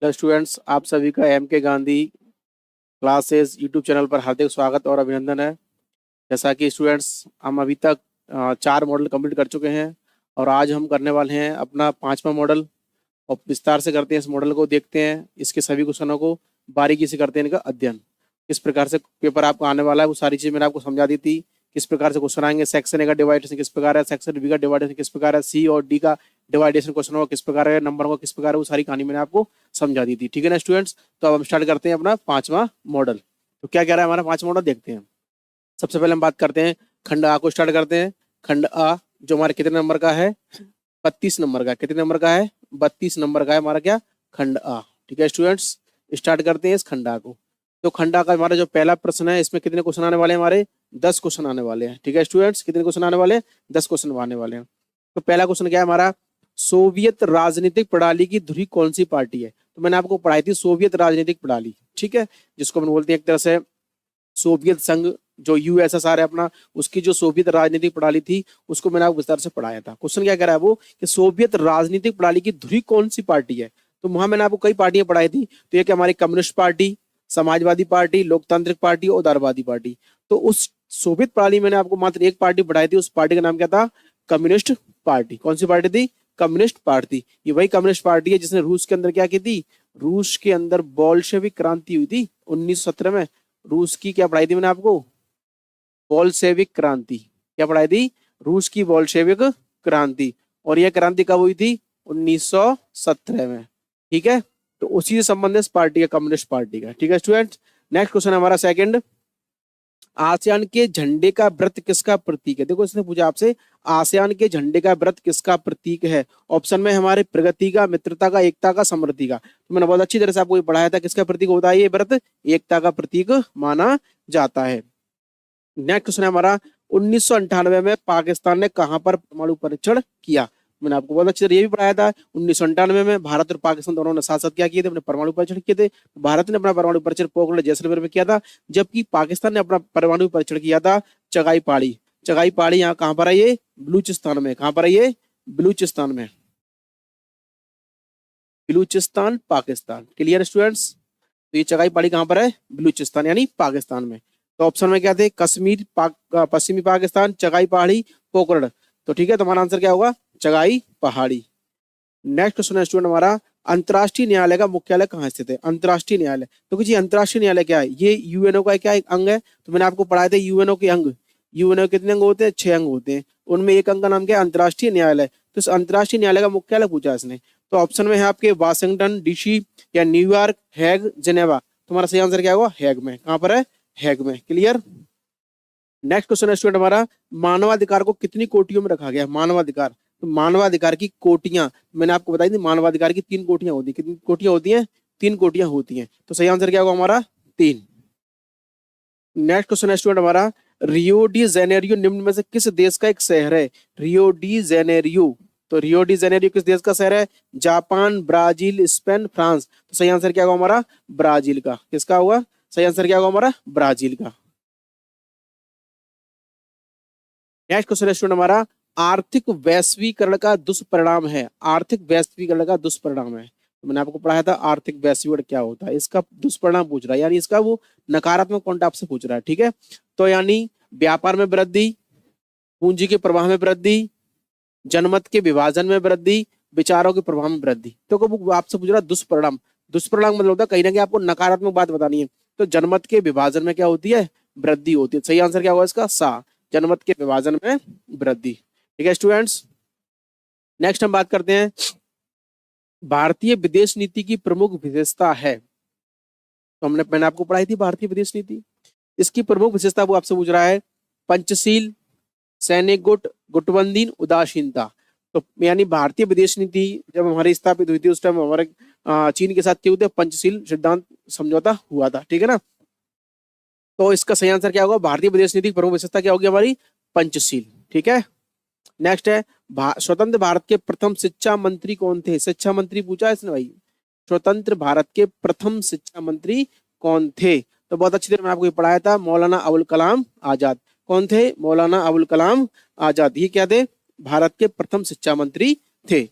Hello students, आप सभी का एम के गांधी क्लासेस यूट्यूब चैनल पर हार्दिक स्वागत और अभिनंदन है। जैसा कि स्टूडेंट्स, हम अभी तक 4 मॉडल कंप्लीट कर चुके हैं और आज हम करने वाले हैं अपना 5वां मॉडल। और विस्तार से करते हैं इस मॉडल को, देखते हैं इसके सभी क्वेश्चनों को, बारीकी से करते हैं इनका अध्ययन। किस प्रकार से पेपर आपको आने वाला है वो सारी चीज़ मैंने आपको समझा दी थी। किस प्रकार से क्वेश्चन आएंगे, सेक्शन ए का डिवाइडेशन किस प्रकार है, सेक्शन बी का डिवाइडेशन किस प्रकार है, सी और डी का डिवाइडेशन क्वेश्चन होगा किस प्रकार है, नंबर होगा किस प्रकार है, वो सारी कहानी मैंने आपको समझा दी थी। ठीक है ना स्टूडेंट्स, तो अब हम स्टार्ट करते हैं अपना 5वां मॉडल। तो क्या कह रहा है हमारा 5वां मॉडल, देखते हैं। सबसे पहले हम बात करते हैं खंड आ को स्टार्ट करते हैं। खंड आ जो हमारे कितने नंबर का है, 32 नंबर का। कितने नंबर का है, 32 नंबर का है हमारा क्या, खंड आ। ठीक है स्टूडेंट्स, स्टार्ट करते हैं इस खंडा को। तो खंडा का हमारा जो पहला प्रश्न है, इसमें कितने क्वेश्चन आने वाले हैं, हमारे 10 क्वेश्चन आने वाले हैं। ठीक है स्टूडेंट्स, कितने क्वेश्चन आने वाले हैं, 10 क्वेश्चन आने वाले हैं। तो पहला क्वेश्चन क्या है हमारा, सोवियत राजनीतिक प्रणाली की धुरी कौन सी पार्टी है। तो मैंने आपको पढ़ाई थी सोवियत राजनीतिक प्रणाली, ठीक है, जिसको हम बोलते हैं एक तरह से सोवियत संघ, जो यूएसएसआर है अपना, उसकी जो सोवियत राजनीतिक प्रणाली थी उसको मैंने आपको विस्तार से पढ़ाया था। क्वेश्चन क्या कह रहा है वो, कि सोवियत राजनीतिक प्रणाली की धुरी कौन सी पार्टी है। तो वहां मैंने आपको कई पार्टियां पढ़ाई थी। तो ये कि हमारी कम्युनिस्ट पार्टी, समाजवादी पार्टी, लोकतांत्रिक पार्टी और उदारवादी पार्टी। तो उस सोवियत प्रणाली मैंने आपको मात्र एक पार्टी पढ़ाई थी, उस पार्टी का नाम क्या था, कम्युनिस्ट पार्टी। कौन सी पार्टी थी, कम्युनिस्ट पार्टी। ये वही कम्युनिस्ट पार्टी है जिसने रूस के अंदर क्या की थी, रूस के अंदर बोल्शेविक क्रांति हुई थी 1917 में। रूस की क्या पढ़ाई थी मैंने आपको, बोल्शेविक क्रांति। क्या पढ़ाई थी, रूस की बोल्शेविक क्रांति। और यह क्रांति कब हुई थी, 1917 में। ठीक है, तो उसी से संबंधित इस पार्टी का, कम्युनिस्ट पार्टी का। ठीक है स्टूडेंट, नेक्स्ट क्वेश्चन हमारा सेकंड, आसियान के झंडे का वृत्त किसका प्रतीक है। देखो इसने पूछा आपसे, आसियान के झंडे का वृत्त किसका प्रतीक है। ऑप्शन में हमारे प्रगति का, मित्रता का, एकता का, समृद्धि का। तो मैंने बहुत अच्छी तरह से आपको पढ़ाया था, किसका प्रतीक होता है ये व्रत, एकता का प्रतीक माना जाता है। नेक्स्ट क्वेश्चन है हमारा, 1998 में पाकिस्तान ने कहां पर परमाणु परीक्षण किया। मैंने आपको बहुत अच्छी तरह ये भी पढ़ाया था, 1998 में भारत और पाकिस्तान दोनों ने साथ साथ क्या किए थे, अपने परमाणु परीक्षण किए थे। भारत ने अपना परमाणु परीक्षण पोखरण जैसलमेर में किया था, जबकि पाकिस्तान ने अपना परमाणु परीक्षण किया था चगाई पहाड़ी। चगाई पहाड़ी यहाँ कहां पर है, ये बलूचिस्तान में। कहां पर है ये, बलूचिस्तान में, बलूचिस्तान पाकिस्तान। क्लियर स्टूडेंट्स, तो ये चगाई पहाड़ी कहां पर है, बलूचिस्तान यानी पाकिस्तान में। तो ऑप्शन में क्या थे, कश्मीर, पश्चिमी पाकिस्तान, चगाई पहाड़ी, पोखरण। तो ठीक है, तुम्हारा आंसर क्या होगा, चगाई पहाड़ी। नेक्स्ट क्वेश्चन है स्टूडेंट हमारा, अंतर्राष्ट्रीय न्यायालय का मुख्यालय कहाँ स्थित है। अंतर्राष्ट्रीय न्यायालय, तो जी अंतर्राष्ट्रीय न्यायालय क्या है, ये यूएनओ का क्या एक अंग है। तो मैंने आपको पढ़ाया था यूएनओ के अंग। यूएनओ कितने अंग होते हैं, 6 अंग होते हैं। उनमें एक अंग का नाम क्या है, अंतर्राष्ट्रीय न्यायालय। तो इस अंतर्राष्ट्रीय न्यायालय का मुख्यालय पूछा इसने। तो ऑप्शन में है आपके वाशिंगटन डीसी, या न्यूयॉर्क, हैग, जेनेवा। तुम्हारा सही आंसर क्या होगा, हैग में। कहां पर है, हैग में। क्लियर। नेक्स्ट क्वेश्चन है स्टूडेंट हमारा, मानवाधिकार को कितनी कोटियों में रखा गया। मानवाधिकार, तो मानवाधिकार की कोटियां मैंने आपको बताई थी, मानवाधिकार की 3 कोटियां होती है। कितनी कोटियां होती हैं, 3 कोटियां होती हैं। तो सही आंसर क्या होगा हमारा, 3। नेक्स्ट क्वेश्चन है स्टूडेंट हमारा, रियो डी जेनेरियो निम्न में से किस देश का एक शहर है। रियो डी जेनेरियो, तो रियो डी जेनेरियो किस देश का शहर है, जापान, ब्राजील, स्पेन, फ्रांस। तो सही आंसर क्या होगा हमारा, ब्राजील का। किसका होगा, सही आंसर क्या होगा हमारा, ब्राजील का। नेक्स्ट क्वेश्चन है स्टूडेंट हमारा, आर्थिक वैश्वीकरण का दुष्परिणाम है। आर्थिक वैश्वीकरण का दुष्परिणाम है, तो मैंने आपको पढ़ाया था आर्थिक वैश्वीकरण क्या होता है, इसका दुष्परिणाम पूछ रहा है, यानी इसका वो नकारात्मक पॉइंट आपसे पूछ रहा है। ठीक है, तो यानी व्यापार में वृद्धि, पूंजी के प्रवाह में वृद्धि, जनमत के विभाजन में वृद्धि, विचारों के प्रभाव में वृद्धि। तो वो आपसे पूछ रहा है दुष्परिणाम। दुष्परिणाम मतलब होता है कहीं ना कहीं आपको नकारात्मक बात बतानी है। तो जनमत के विभाजन में क्या होती है, वृद्धि होती है। सही आंसर क्या होगा इसका, सा, जनमत के विभाजन में वृद्धि। ठीक है स्टूडेंट्स, नेक्स्ट हम बात करते हैं, भारतीय विदेश नीति की प्रमुख विशेषता है। तो मैंने आपको पढ़ाई थी भारतीय विदेश नीति। इसकी प्रमुख विशेषता वो आपसे पूछ रहा है, पंचशील, सैनिक गुट, गुटबंदी, उदासीनता। तो यानी भारतीय विदेश नीति जब हमारी स्थापित हुई थी, उस टाइम हमारे चीन के साथ क्या हुए थे, पंचशील सिद्धांत समझौता हुआ था। ठीक है ना, तो इसका सही आंसर क्या होगा, भारतीय विदेश नीति की प्रमुख विशेषता क्या होगी हमारी, पंचशील। ठीक है, नेक्स्ट है, स्वतंत्र भारत के प्रथम शिक्षा मंत्री कौन थे। शिक्षा मंत्री पूछा है इसने भाई, स्वतंत्र भारत के प्रथम शिक्षा मंत्री कौन थे। तो बहुत अच्छी तरह मैंने आपको ये पढ़ाया था, मौलाना अबुल कलाम आजाद। कौन थे, मौलाना अबुल कलाम आजाद। ये क्या थे, भारत के प्रथम शिक्षा मंत्री थे।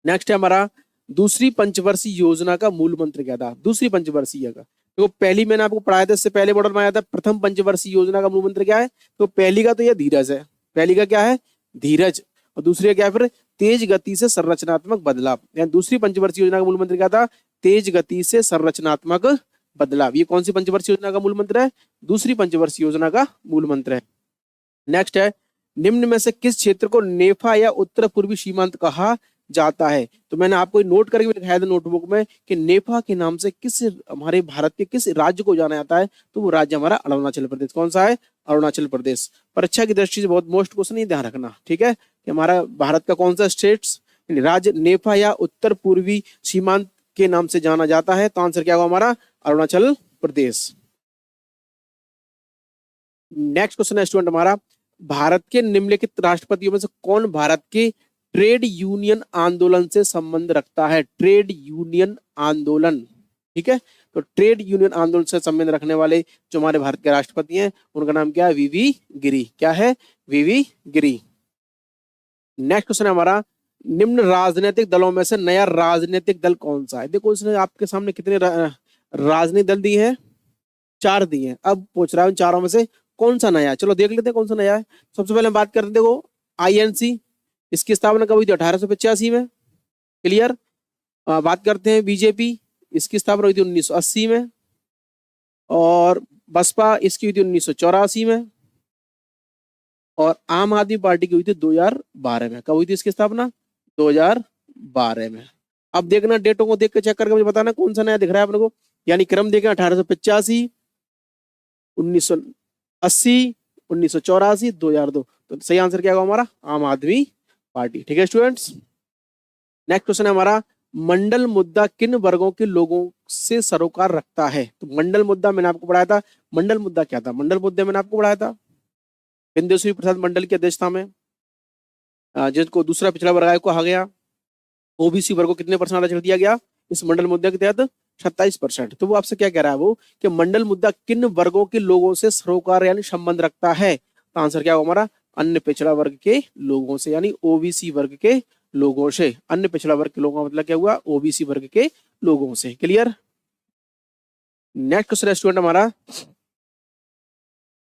नेक्स्ट है हमारा, दूसरी पंचवर्षीय योजना का मूल मंत्र क्या था? दूसरी पंचवर्षीय का तो पहली मैंने आपको पढ़ाया था, इससे पहले मॉडल में आया था। प्रथम पंचवर्षीय योजना का मूल मंत्र क्या है? तो पहली का तो यह धीरज है। पहली का क्या है? धीरज। और दूसरी का क्या है फिर? तेज गति से संरचनात्मक बदलाव। यानी दूसरी पंचवर्षीय योजना का मूल मंत्र क्या था? तेज गति से संरचनात्मक बदलाव। ये कौन सी पंचवर्षीय योजना का मूल मंत्र है? दूसरी पंचवर्षीय योजना का मूल मंत्र है। नेक्स्ट है, निम्न में से किस क्षेत्र को नेफा या उत्तर पूर्वी सीमांत कहा जाता है? तो मैंने आपको नोट करके भी दिखाया था नोटबुक में कि नेफा के नाम से किस हमारे भारत के किस राज्य को जाना जाता है? तो वो राज्य हमारा अरुणाचल प्रदेश। कौन सा है? अरुणाचल प्रदेश। परीक्षा की दृष्टि से बहुत मोस्ट क्वेश्चन ही ध्यान रखना, ठीक है, कि हमारा भारत का कौन सा स्टेट्स राज्य नेफा या उत्तर पूर्वी सीमांत के नाम से जाना जाता है? तो आंसर क्या होगा हमारा? अरुणाचल प्रदेश। नेक्स्ट क्वेश्चन है स्टूडेंट हमारा, भारत के निम्नलिखित राष्ट्रपतियों में से कौन भारत के ट्रेड यूनियन आंदोलन से संबंध रखता है? ट्रेड यूनियन आंदोलन, ठीक है, तो ट्रेड यूनियन आंदोलन से संबंध रखने वाले जो हमारे भारत के राष्ट्रपति हैं उनका नाम क्या है? वीवी गिरी। क्या है? वीवी गिरी। नेक्स्ट क्वेश्चन है हमारा, निम्न राजनीतिक दलों में से नया राजनीतिक दल कौन सा है? देखो इसने आपके सामने कितने राजनीतिक दल दिए हैं? 4 दिए हैं। अब पूछ रहा है उन चारों में से कौन सा नया है? चलो देख लेते हैं कौन सा नया है। सबसे पहले हम बात करते हैं, देखो आईएनसी, इसकी स्थापना कब हुई थी? 1885 में। क्लियर। बात करते हैं बीजेपी, इसकी स्थापना हुई थी 1980 में। और बसपा इसकी हुई थी 1984 में। और आम आदमी पार्टी की हुई थी 2012 में। कब हुई थी इसकी स्थापना? 2012 में। अब देखना, डेटों को देख के चेक करके मुझे बताना कौन सा नया दिख रहा है अपने को। यानी क्रम देखें, 1885, 1980, 1984, 2002। तो सही आंसर क्या होगा हमारा? आम आदमी पार्टी। ठीक है स्टूडेंट्स। नेक्स्ट क्वेश्चन है हमारा, मंडल मुद्दा किन वर्गों के लोगों से सरोकार रखता है? तो मंडल मुद्दा मैंने आपको पढ़ाया था। मंडल मुद्दा क्या था? मंडल मुद्दे मैंने आपको पढ़ाया था। बिंदेश्वरी प्रसाद मंडल की अध्यक्षता में, जिसको दूसरा पिछड़ा वर्ग आयोग कहा गया। ओबीसी वर्ग को कितने % आरक्षण दिया गया इस मंडल मुद्दे के तहत? 27%। तो वो आपसे क्या कह रहा है वो, कि मंडल मुद्दा किन वर्गों के लोगों से सरोकार यानी संबंध रखता है? तो आंसर क्या होगा हमारा? अन्य पिछड़ा वर्ग के लोगों से, यानी ओबीसी वर्ग के लोगों से। अन्य पिछड़ा वर्ग के लोगों का मतलब क्या हुआ? ओबीसी वर्ग के लोगों से। क्लियर। नेक्स्ट क्वेश्चन स्टूडेंट हमारा,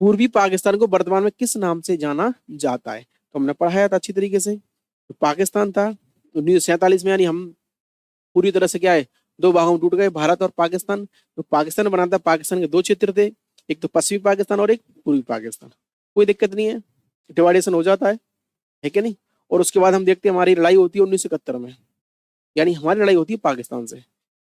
पूर्वी पाकिस्तान को वर्तमान में किस नाम से जाना जाता है? तो हमने पढ़ाया था अच्छी तरीके से। तो पाकिस्तान था 1947 में, यानी हम पूरी तरह से क्या है, 2 भागों में टूट गए, भारत और पाकिस्तान। तो पाकिस्तान बना था, पाकिस्तान के 2 क्षेत्र थे, एक तो पश्चिमी पाकिस्तान और एक पूर्वी पाकिस्तान। कोई दिक्कत नहीं है, डिवाइडेशन हो जाता है कि नहीं। और उसके बाद हम देखते हैं हमारी लड़ाई होती है 1971 में, यानी हमारी लड़ाई होती है पाकिस्तान से।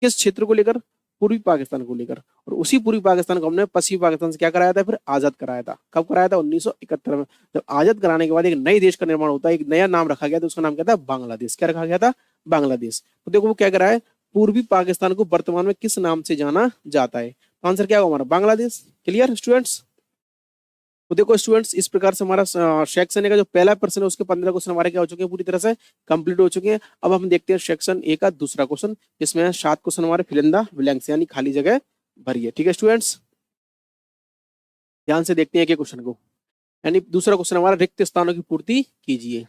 किस क्षेत्र को लेकर? पूर्वी पाकिस्तान को लेकर। और उसी पूर्वी पाकिस्तान को हमने पश्चिमी पाकिस्तान से क्या कराया था? फिर आजाद कराया था। कब कराया था? 1971 में। जब आजाद कराने के बाद एक नए देश का निर्माण होता है, एक नया नाम रखा गया, तो उसका नाम क्या था? बांग्लादेश। क्या रखा गया था? बांग्लादेश। तो देखो वो क्या कह रहा है, पूर्वी पाकिस्तान को वर्तमान में किस नाम से जाना जाता है? आंसर क्या होगा हमारा? बांग्लादेश। Clear students. तो देखो स्टूडेंट्स, इस प्रकार से हमारा सेक्शन ए का जो पहला प्रश्न है उसके 15 क्वेश्चन हमारे क्या हो चुके हैं? पूरी तरह से कंप्लीट हो चुके हैं। अब हम देखते हैं सेक्शन ए का दूसरा क्वेश्चन, जिसमें 7 क्वेश्चन हमारे फिल इन द ब्लैंक्स यानी खाली जगह भरिए। ठीक है स्टूडेंट्स, ध्यान से देखते हैं एक क्वेश्चन को। यानी दूसरा क्वेश्चन हमारा, रिक्त स्थानों की पूर्ति कीजिए।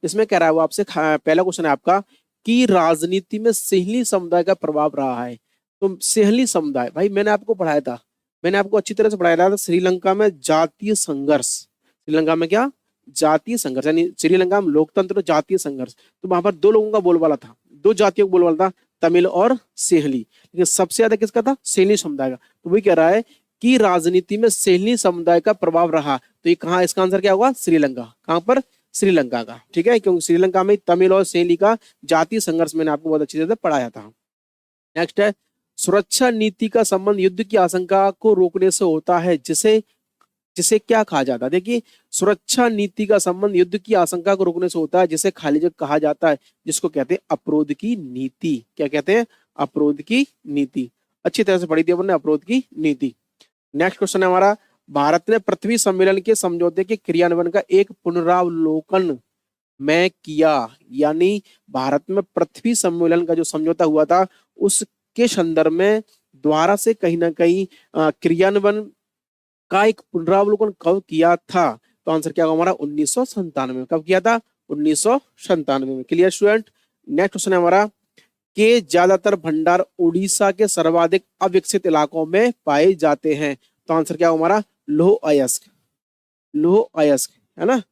इसमें कह रहा है वो आपसे, पहला क्वेश्चन है आपका कि राजनीति में सेहली समुदाय का प्रभाव रहा है। तो सेहली समुदाय, भाई मैंने आपको पढ़ाया था, मैंने आपको अच्छी तरह से पढ़ाया था श्रीलंका में जातीय संघर्ष। श्रीलंका में क्या? जातीय संघर्ष, यानी श्रीलंका में लोकतंत्र जातीय संघर्ष। तो वहां पर 2 लोगों का बोलबाला था, 2 जातियों का बोलबाला था, तमिल और सेहली। लेकिन सबसे ज्यादा किसका था? सेहली समुदाय का। तो वही कह रहा है कि राजनीति में सेहली समुदाय का प्रभाव रहा। तो ये कहाँ, इसका आंसर क्या होगा? श्रीलंका। कहां पर? श्रीलंका का। ठीक है, क्योंकि श्रीलंका में तमिल और सेहली का जातीय संघर्ष मैंने आपको बहुत अच्छी तरह से पढ़ाया था। नेक्स्ट है, सुरक्षा नीति का संबंध युद्ध की आशंका को रोकने से होता है, जिसे जिसे क्या कहा जाता है? देखिए, सुरक्षा नीति का संबंध युद्ध की आशंका को रोकने से होता है, जिसे खाली जगह कहा जाता है, जिसको कहते हैं अपरोध की नीति। क्या कहते हैं? अपरोध की नीति। अच्छी तरह से पढ़ी थी अपन ने, अपरोध की नीति। नेक्स्ट क्वेश्चन है हमारा, भारत ने पृथ्वी सम्मेलन के समझौते के क्रियान्वयन का एक पुनरावलोकन में किया। यानी भारत में पृथ्वी सम्मेलन का जो समझौता हुआ था उसके संदर्भ में द्वारा से कहीं ना कहीं क्रियान्वयन का एक पुनरावलोकन कब किया था? तो आंसर क्या होगा हमारा? 1997 में। कब किया था? 1997 में। Clear student. नेक्स्ट क्वेश्चन है हमारा, के ज्यादातर भंडार उड़ीसा के सर्वाधिक अविकसित इलाकों में पाए जाते हैं। तो आंसर क्या होगा हमारा? लौह अयस्क। लौह अयस्क, है ना।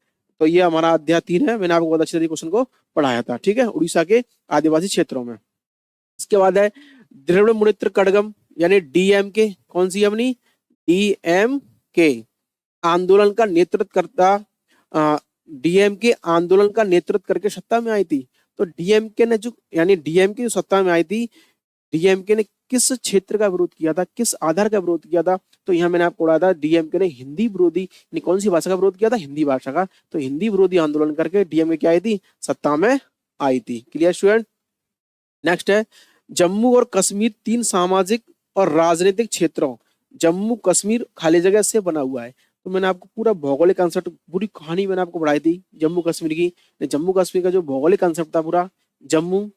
तो ये हमारा अध्याय 3 है। मैंने आपको बहुत अच्छे तरीके क्वेश्चन को पढ़ाया था, ठीक है, उड़ीसा के आदिवासी क्षेत्रों में। इसके बाद है द्रविड़ मुनित्र कड़गम यानी डीएमके। कौन सी है अपनी? डीएमके आंदोलन का नेतृत्व करता, डीएमके आंदोलन का नेतृत्व करके सत्ता में आई थी। तो डीएमके ने जो, यानी डीएमके जो सत्ता में आई थी, डीएमके ने किस क्षेत्र का विरोध किया था, किस आधार का विरोध किया था? तो यहाँ मैंने आपको पढ़ा था डीएमके ने हिंदी विरोधी, कौन सी भाषा का विरोध किया था? हिंदी भाषा का। तो हिंदी विरोधी आंदोलन करके डीएमके क्या आई थी? सत्ता में आई थी। Clear student? नेक्स्ट है जम्मू और कश्मीर 3 सामाजिक और राजनीतिक क्षेत्रों, जम्मू कश्मीर खाली जगह से बना हुआ है। तो मैंने आपको पूरा भौगोलिक कंसेप्ट, पूरी कहानी मैंने आपको पढ़ाई थी जम्मू कश्मीर की। जम्मू कश्मीर का जो भौगोलिक कंसेप्ट था पूरा, जम्मू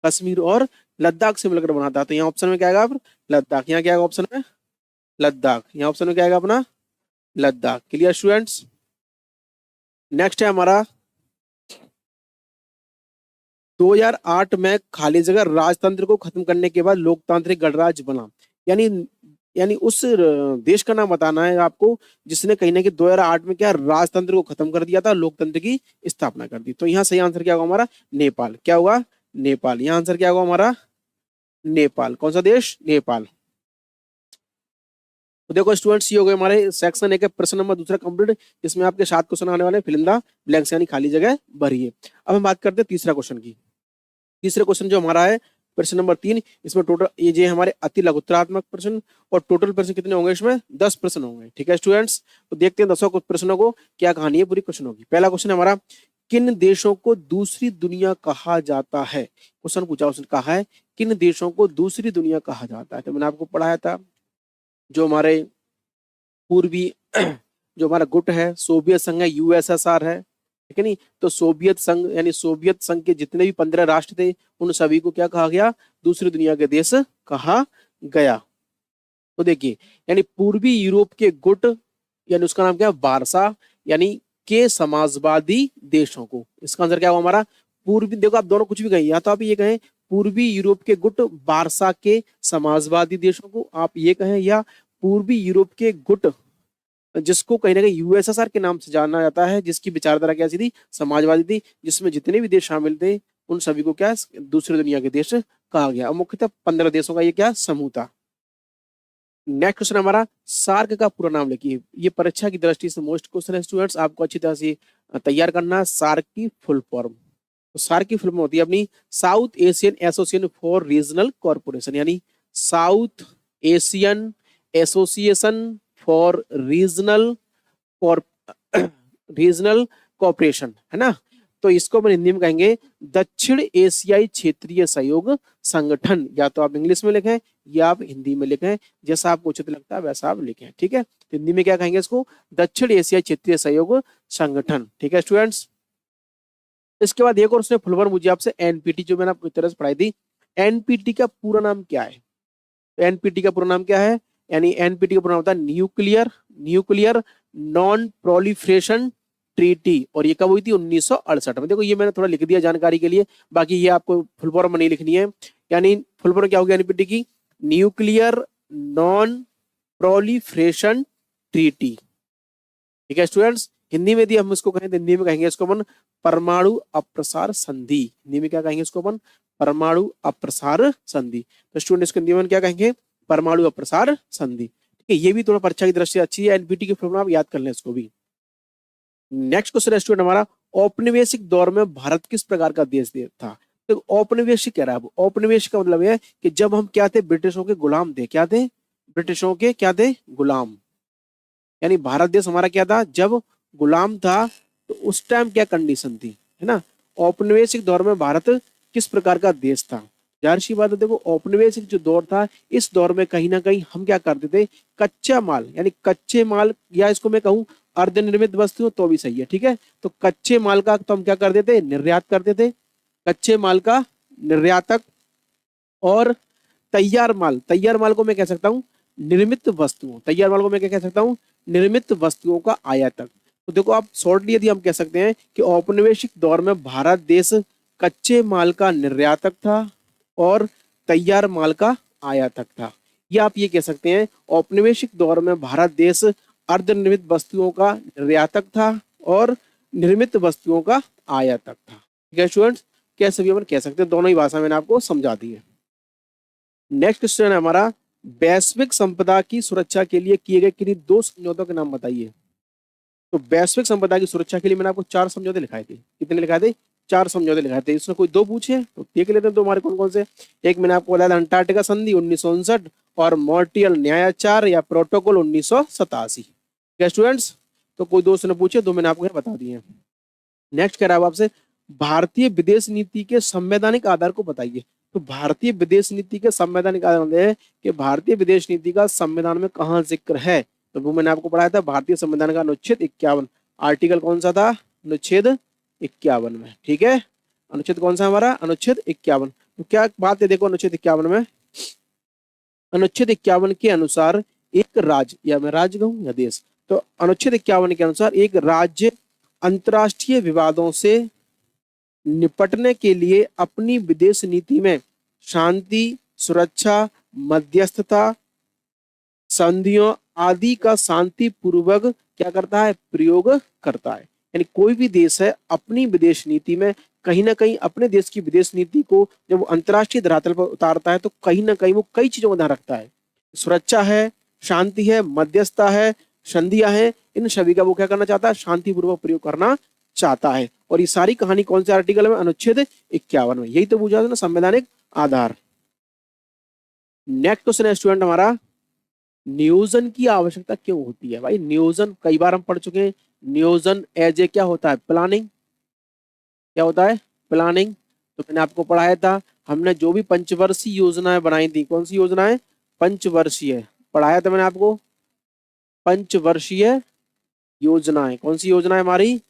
कश्मीर और लद्दाख से मिलकर बना था। तो यहाँ ऑप्शन में क्या आएगा? लद्दाख। यहाँ क्या आएगा ऑप्शन में? लद्दाख। यहाँ ऑप्शन में क्या आएगा अपना? लद्दाख। Clear students? नेक्स्ट है हमारा 2008 में खाली जगह राजतंत्र को खत्म करने के बाद लोकतांत्रिक गणराज्य बना। यानी यानी उस देश का नाम बताना है आपको जिसने कहीं ना कहीं 2008 में क्या राजतंत्र को खत्म कर दिया था, लोकतंत्र की स्थापना कर दी। तो यहाँ सही आंसर क्या होगा हमारा? नेपाल। क्या होगा? नेपाल। यहाँ आंसर क्या होगा हमारा? नेपाल। कौन सा देश? नेपाल। तो देखो स्टूडेंट्स, ये हो गए हमारे सेक्शन 1 के प्रश्न नंबर 2 कंप्लीट, जिसमें आपके 7 क्वेश्चन आने वाले, फिल इन द ब्लैंक्स यानी खाली जगह भरिए। अब हम बात करते हैं तीसरा क्वेश्चन की। तीसरा क्वेश्चन जो हमारा है प्रश्न नंबर 3, इसमें टोटल ये जो हमारे अति लघुत्तरात्मक प्रश्न, और टोटल प्रश्न कितने होंगे इसमें? 10 प्रश्न होंगे। ठीक है स्टूडेंट्स, तो देखते हैं 10 प्रश्नों को क्या कहानी है पूरी क्वेश्चनों की। पहला क्वेश्चन हमारा, किन देशों को दूसरी दुनिया कहा जाता है? क्वेश्चन पूछा उसने, कहा है किन देशों को दूसरी दुनिया कहा जाता है। तो मैंने आपको पढ़ाया था जो हमारे पूर्वी जो हमारा गुट है, सोवियत संघ है, यूएसएसआर है, ठीक है नहीं। तो सोवियत संघ यानी सोवियत संघ के जितने भी 15 राष्ट्र थे उन सभी को क्या कहा गया? दूसरी दुनिया के देश कहा गया। तो देखिए, यानी पूर्वी यूरोप के गुट, यानी उसका नाम क्या है? वारसा, यानी के समाजवादी देशों को। इसका आंसर क्या होगा हमारा? पूर्वी, देखो आप दोनों कुछ भी कहें, या तो आप ये कहें पूर्वी यूरोप के गुट वारसा के समाजवादी देशों को, आप ये कहें, या पूर्वी यूरोप के गुट जिसको कहीं ना कहीं यूएसएसआर के नाम से जाना जाता है, जिसकी विचारधारा क्या थी? समाजवादी थी, जिसमें जितने भी देश शामिल थे उन सभी को क्या दूसरी दुनिया के देश कहा गया। और मुख्यतः 15 देशों का ये क्या समूह था। नेक्स्ट क्वेश्चन हमारा, सार्क का पूरा नाम लिखिए। ये परीक्षा की दृष्टि से मोस्ट क्वेश्चन है स्टूडेंट्स, आपको अच्छी तरह से तैयार करना है। सार्क की फुल फॉर्म, तो सार्क की फुल फॉर्म होती है अपनी South Asian Association for Regional Corporation, यानी South Asian Association for Regional Regional Corporation, है ना। तो इसको अपन हिंदी में कहेंगे दक्षिण एशियाई क्षेत्रीय सहयोग संगठन। या तो आप इंग्लिश में लिखें या आप हिंदी में लिखें, जैसा आपको उचित लगता है वैसा आप लिखें। ठीक है, तो हिंदी में क्या कहेंगे इसको? दक्षिण एशियाई क्षेत्रीय सहयोग संगठन। ठीक है स्टूडेंट्स। इसके बाद एक और उसने फुलवर मुझे आपसे एनपीटी, जो मैंने आपको इस तरह से पढ़ाई थी, एनपीटी का पूरा नाम क्या है? एनपीटी का पूरा नाम क्या है? यानी एनपीटी का पूरा नाम होता है न्यूक्लियर नॉन प्रोलिफरेशन ट्रीटी, और ये कब हुई थी? 1968 में। देखो ये मैंने थोड़ा लिख दिया जानकारी के लिए, बाकी ये आपको फुल फॉर्म में नहीं लिखनी है। यानी फुल फॉर्म क्या होगी एनपीटी की? Nuclear non proliferation treaty. ठीक है स्टूडेंट्स, हिंदी में यदि हम इसको कहें तो हिंदी में कहेंगे इसको अपन परमाणु अप्रसार संधि। हिंदी में क्या कहेंगे इसको अपन? परमाणु अप्रसार संधि। तो स्टूडेंट इसको हिंदी में क्या कहेंगे? परमाणु अप्रसार संधि। ठीक है, ये भी थोड़ा परीक्षा की दृष्टि अच्छी है, एनपीटी की फॉर्मूला आप याद कर लें इसको भी। नेक्स्ट क्वेश्चन है स्टूडेंट हमारा, औपनिवेशिक दौर में भारत किस प्रकार का देश था? तो औपनिवेशिक कह रहा है। औपनिवेशिक का मतलब है कि जब हम क्या थे? ब्रिटिशों के गुलाम थे। क्या थे? ब्रिटिशों के क्या थे? गुलाम। यानी भारत देश हमारा क्या था? जब गुलाम था तो उस टाइम क्या कंडीशन थी, है ना। औपनिवेशिक दौर में भारत किस प्रकार का देश था? जाहिर सी बात है, देखो औपनिवेशिक जो दौर था, इस दौर में कहीं ना कहीं हम क्या करते थे? कच्चा माल, यानी कच्चे माल, या इसको मैं कहूँ अर्धनिर्मित वस्तु तो भी सही है। ठीक है, तो कच्चे माल का तो हम क्या करते थे? निर्यात करते थे, कच्चे माल का निर्यातक। और तैयार माल को मैं कह सकता हूँ निर्मित वस्तुओं, तैयार माल को मैं क्या कह सकता हूँ? निर्मित वस्तुओं का आयातक। तो देखो आप शॉर्टली यदि हम कह सकते हैं कि औपनिवेशिक दौर में भारत देश कच्चे माल का निर्यातक था और तैयार माल का आयातक था। या आप ये कह सकते हैं औपनिवेशिक दौर में भारत देश अर्धनिर्मित वस्तुओं का निर्यातक था और निर्मित वस्तुओं का आयातक था। ठीक है स्टूडेंट्स, कैसे भी अपन कह सकते हैं, दोनों ही भाषा मैंने आपको समझा दी है। नेक्स्ट क्वेश्चन है हमारा, वैश्विक संपदा की सुरक्षा के लिए किए गए किन्हीं 2 समझौतों के नाम बताइए। तो वैश्विक संपदा की सुरक्षा के लिए मैंने आपको 4 समझौते लिखाए थे। कितने लिखाए थे? 4 समझौते लिखाए थे। इसमें कोई 2 पूछे तो देख लेते हैं 2 हमारे कौन कौन से। एक मैंने आपको बताया था अंटार्कटिका संधि 1959 और मॉन्ट्रियल न्यायाचार या प्रोटोकॉल 1987। ठीक है स्टूडेंट्स, तो कोई 2 ने पूछे, 2 मैंने आपको बता दिए। नेक्स्ट कह रहा है आपसे, भारतीय विदेश नीति के संवैधानिक आधार को बताइए। तो भारतीय विदेश नीति के संवैधानिक आधार है कि भारतीय विदेश नीति का संविधान में कहाँ जिक्र है। तो वो मैंने आपको पढ़ाया था भारतीय संविधान का अनुच्छेद 51, आर्टिकल कौन सा था? अनुच्छेद 51 में। ठीक है, अनुच्छेद कौन सा हमारा? अनुच्छेद 51। तो क्या बात है, देखो अनुच्छेद 51 में, अनुच्छेद 51 के अनुसार एक राज्य, या मैं राज्य कहूं या देश, तो अनुच्छेद 51 के अनुसार एक राज्य अंतरराष्ट्रीय विवादों से निपटने के लिए अपनी विदेश नीति में शांति, सुरक्षा, मध्यस्थता, संधियों आदि का शांतिपूर्वक क्या करता है? प्रयोग करता है। यानी कोई भी देश है अपनी विदेश नीति में कहीं ना कहीं अपने देश की विदेश नीति को जब वो अंतरराष्ट्रीय धरातल पर उतारता है तो कहीं ना कहीं वो कई चीजों का ध्यान रखता है। सुरक्षा है, शांति है, मध्यस्थता है, संधियां है, इन सभी का वो क्या करना चाहता है? शांतिपूर्वक प्रयोग करना चाहता है। और ये सारी कहानी कौन से आर्टिकल में? अनुच्छेद 51 में। यही तो पूछा था ना, संवैधानिक आधार। नेक्स्ट क्वेश्चन है स्टूडेंट हमारा, नियोजन की आवश्यकता क्यों होती है? भाई नियोजन कई बार हम पढ़ चुके हैं। नियोजन एज ए क्या होता है? प्लानिंग। क्या होता है? प्लानिंग। तो मैंने आपको पढ़ाया था, हमने जो भी पंचवर्षीय योजनाएं बनाई थी, कौन सी योजनाएं? पंचवर्षीय। पढ़ाया था मैंने आपको, पंचवर्षीय योजनाएं। कौन सी योजना है हमारी?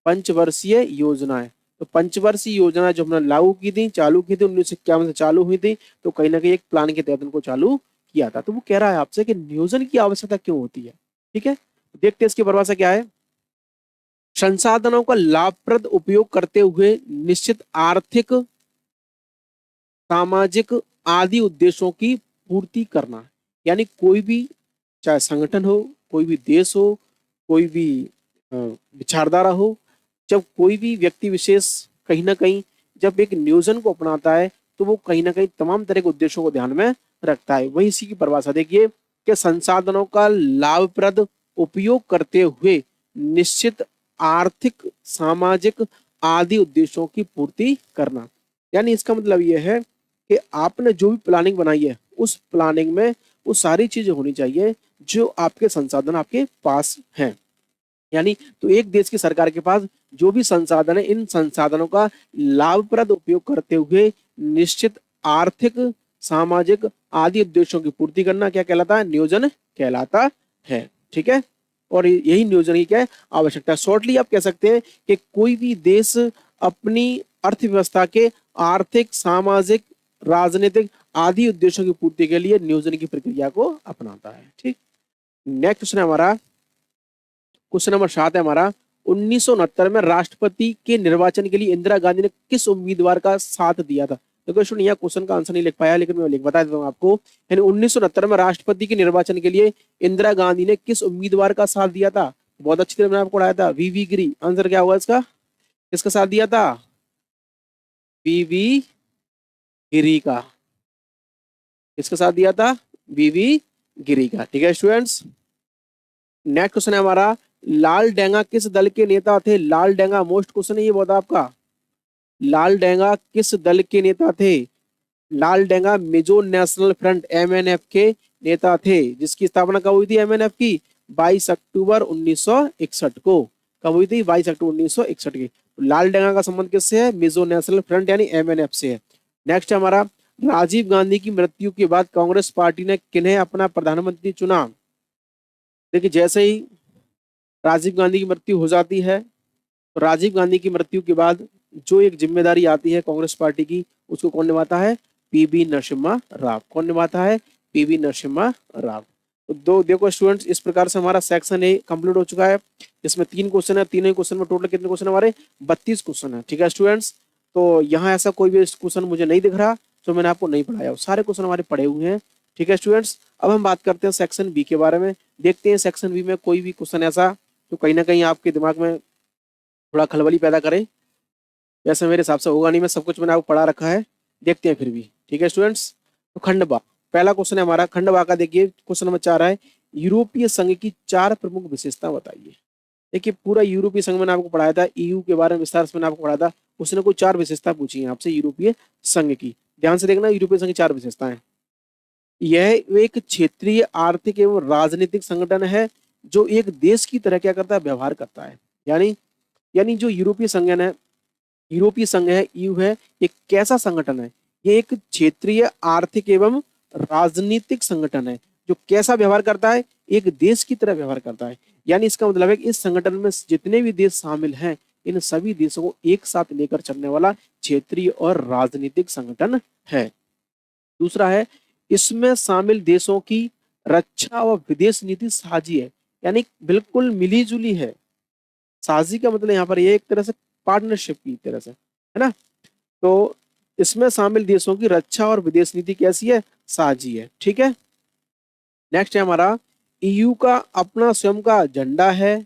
पंचवर्षीय योजनाएं। तो पंचवर्षीय योजना जो हमने लागू की थी, चालू की थी, 1951 से चालू हुई थी, तो कहीं ना कहीं एक प्लान के तहत उनको चालू किया था। तो वो कह रहा है आपसे कि नियोजन की आवश्यकता क्यों होती है। ठीक है, देखते हैं इसकी परिभाषा क्या है। संसाधनों का लाभप्रद उपयोग करते हुए निश्चित आर्थिक, सामाजिक आदि उद्देश्यों की पूर्ति करना। यानी कोई भी, चाहे संगठन हो, कोई भी देश हो, कोई भी विचारधारा हो, जब कोई भी व्यक्ति विशेष कहीं ना कहीं जब एक नियोजन को अपनाता है तो वो कहीं ना कहीं तमाम तरह के उद्देश्यों को ध्यान में रखता है। वही इसी की परिभाषा देखिए कि संसाधनों का लाभप्रद उपयोग करते हुए निश्चित आर्थिक, सामाजिक आदि उद्देश्यों की पूर्ति करना। यानी इसका मतलब यह है कि आपने जो भी प्लानिंग बनाई है उस प्लानिंग में वो सारी चीजें होनी चाहिए जो आपके संसाधन आपके पास हैं। यानी तो एक देश की सरकार के पास जो भी संसाधन है, इन संसाधनों का लाभप्रद उपयोग करते हुए निश्चित आर्थिक, सामाजिक आदि उद्देश्यों की पूर्ति करना क्या कहलाता है? नियोजन कहलाता है। ठीक है, और यही नियोजन की क्या है? आवश्यकता है। शॉर्टली आप कह सकते हैं कि कोई भी देश अपनी अर्थव्यवस्था के आर्थिक, सामाजिक, राजनीतिक आदि उद्देश्यों की पूर्ति के लिए नियोजन की प्रक्रिया को अपनाता है। ठीक, नेक्स्ट क्वेश्चन है हमारा, क्वेश्चन नंबर 7 है हमारा, 1969 में राष्ट्रपति के निर्वाचन के लिए इंदिरा गांधी ने किस उम्मीदवार का साथ दिया था? देखो स्टूडेंट, यहाँ क्वेश्चन का आंसर नहीं लिख पाया, लेकिन मैं बता देता हूँ आपको। यानी 1969 में राष्ट्रपति के निर्वाचन के लिए इंदिरा गांधी ने किस उम्मीदवार का साथ दिया था? बहुत अच्छी तरह मैंने आपको पढ़ाया था, वीवी गिरी। आंसर क्या होगा इसका? किसका साथ दिया था? वीवी गिरी का। किसका साथ दिया था? वीवी गिरी का। ठीक है स्टूडेंट्स, नेक्स्ट क्वेश्चन है हमारा, लाल डेंगा किस दल के नेता थे? लाल डेंगा मोस्ट क्वेश्चन है ये बहुत आपका। लाल डेंगा किस दल के नेता थे? लाल डेंगा मिजो नेशनल फ्रंट एमएनएफ के नेता थे, जिसकी स्थापना कब हुई थी एमएनएफ की? 22 अक्टूबर 1961 को। कब हुई थी? 22 अक्टूबर 1961 की। लाल डेंगा का संबंध किससे है? मिजो नेशनल फ्रंट यानी एमएनएफ से है। नेक्स्ट हमारा, राजीव गांधी की मृत्यु के बाद कांग्रेस पार्टी ने किन्हें अपना प्रधानमंत्री चुना? देखिए जैसे ही राजीव गांधी की मृत्यु हो जाती है तो राजीव गांधी की मृत्यु के बाद जो एक जिम्मेदारी आती है कांग्रेस पार्टी की, उसको कौन निभाता है? पीवी नरसिम्हा राव। कौन निभाता है? पीवी नरसिम्हा राव। तो दो देखो स्टूडेंट्स, इस प्रकार से हमारा सेक्शन ए कंप्लीट हो चुका है, जिसमें 3 क्वेश्चन है। तीनों क्वेश्चन में टोटल कितने क्वेश्चन हमारे? 32 क्वेश्चन है। ठीक है स्टूडेंट्स, तो यहाँ ऐसा कोई भी क्वेश्चन मुझे नहीं दिख रहा जो मैंने आपको नहीं पढ़ाया, सारे क्वेश्चन हमारे पढ़े हुए हैं। ठीक है स्टूडेंट्स, अब हम बात करते हैं सेक्शन बी के बारे में। देखते हैं सेक्शन बी में कोई भी क्वेश्चन ऐसा जो कहीं ना कहीं आपके दिमाग में थोड़ा खलबली पैदा करे। वैसे मेरे हिसाब से होगा नहीं, मैं सब कुछ मैंने आपको पढ़ा रखा है, देखते हैं फिर भी। ठीक है स्टूडेंट्स, तो खंड बा, पहला क्वेश्चन है हमारा खंड बा का। देखिए क्वेश्चन नंबर 4 है, यूरोपीय संघ की 4 प्रमुख विशेषता बताइए। देखिए पूरा यूरोपीय संघ मैंने आपको पढ़ाया था, ईयू के बारे में विस्तार से मैंने आपको पढ़ाया था। उसने कोई 4 विशेषता पूछी है आपसे यूरोपीय संघ की, ध्यान से देखना। यूरोपीय संघ की 4 विशेषताएं, यह एक क्षेत्रीय आर्थिक एवं राजनीतिक संगठन है जो एक देश की तरह क्या करता है, व्यवहार करता है। यानी यानी जो यूरोपीय संघ है, यूरोपीय संघ है, ईयू है, एक कैसा संगठन है? ये एक क्षेत्रीय आर्थिक एवं राजनीतिक संगठन है जो कैसा व्यवहार करता है, एक देश की तरह व्यवहार करता है। यानी इसका मतलब है कि इस संगठन में जितने भी देश शामिल हैं, इन सभी देशों को एक साथ लेकर चलने वाला क्षेत्रीय और राजनीतिक संगठन है। दूसरा है, इसमें शामिल देशों की रक्षा और विदेश नीति साझी है, यानी बिल्कुल मिली जुली है। साझी का मतलब यहाँ पर ये एक तरह से पार्टनरशिप की तरह से है ना। तो इसमें शामिल देशों की रक्षा और विदेश नीति कैसी है, साझी है। ठीक है, नेक्स्ट है हमारा, ईयू का अपना स्वयं का झंडा है,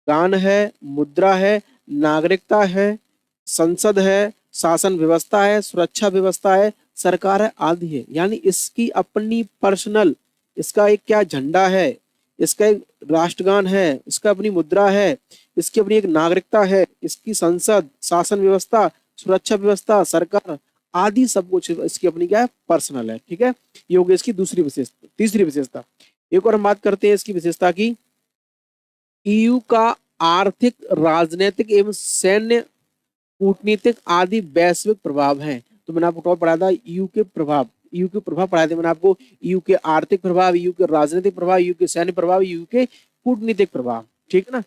गान है, मुद्रा है, नागरिकता है, संसद है, शासन व्यवस्था है, सुरक्षा व्यवस्था है, सरकार है, आदि है। यानी इसकी अपनी पर्सनल, इसका एक क्या झंडा है, इसका एक राष्ट्रगान है, इसका अपनी मुद्रा है, इसकी अपनी एक नागरिकता है, इसकी संसद, शासन व्यवस्था, सुरक्षा व्यवस्था, सरकार आदि सब कुछ इसकी अपनी क्या है, पर्सनल है। ठीक है, ये हो गई इसकी दूसरी विशेषता। तीसरी विशेषता, एक और हम बात करते हैं इसकी विशेषता की, ईयू का आर्थिक, राजनीतिक एवं सैन्य, कूटनीतिक आदि वैश्विक प्रभाव है। तो मैंने आपको टॉप पढ़ाया था ईयू के प्रभाव, ईयू के प्रभाव पढ़ाए थे मैंने आपको, ईयू के आर्थिक प्रभाव, ईयू के राजनीतिक प्रभाव, ईयू के सैन्य प्रभाव, ईयू के कूटनीतिक प्रभाव। ठीक है ना।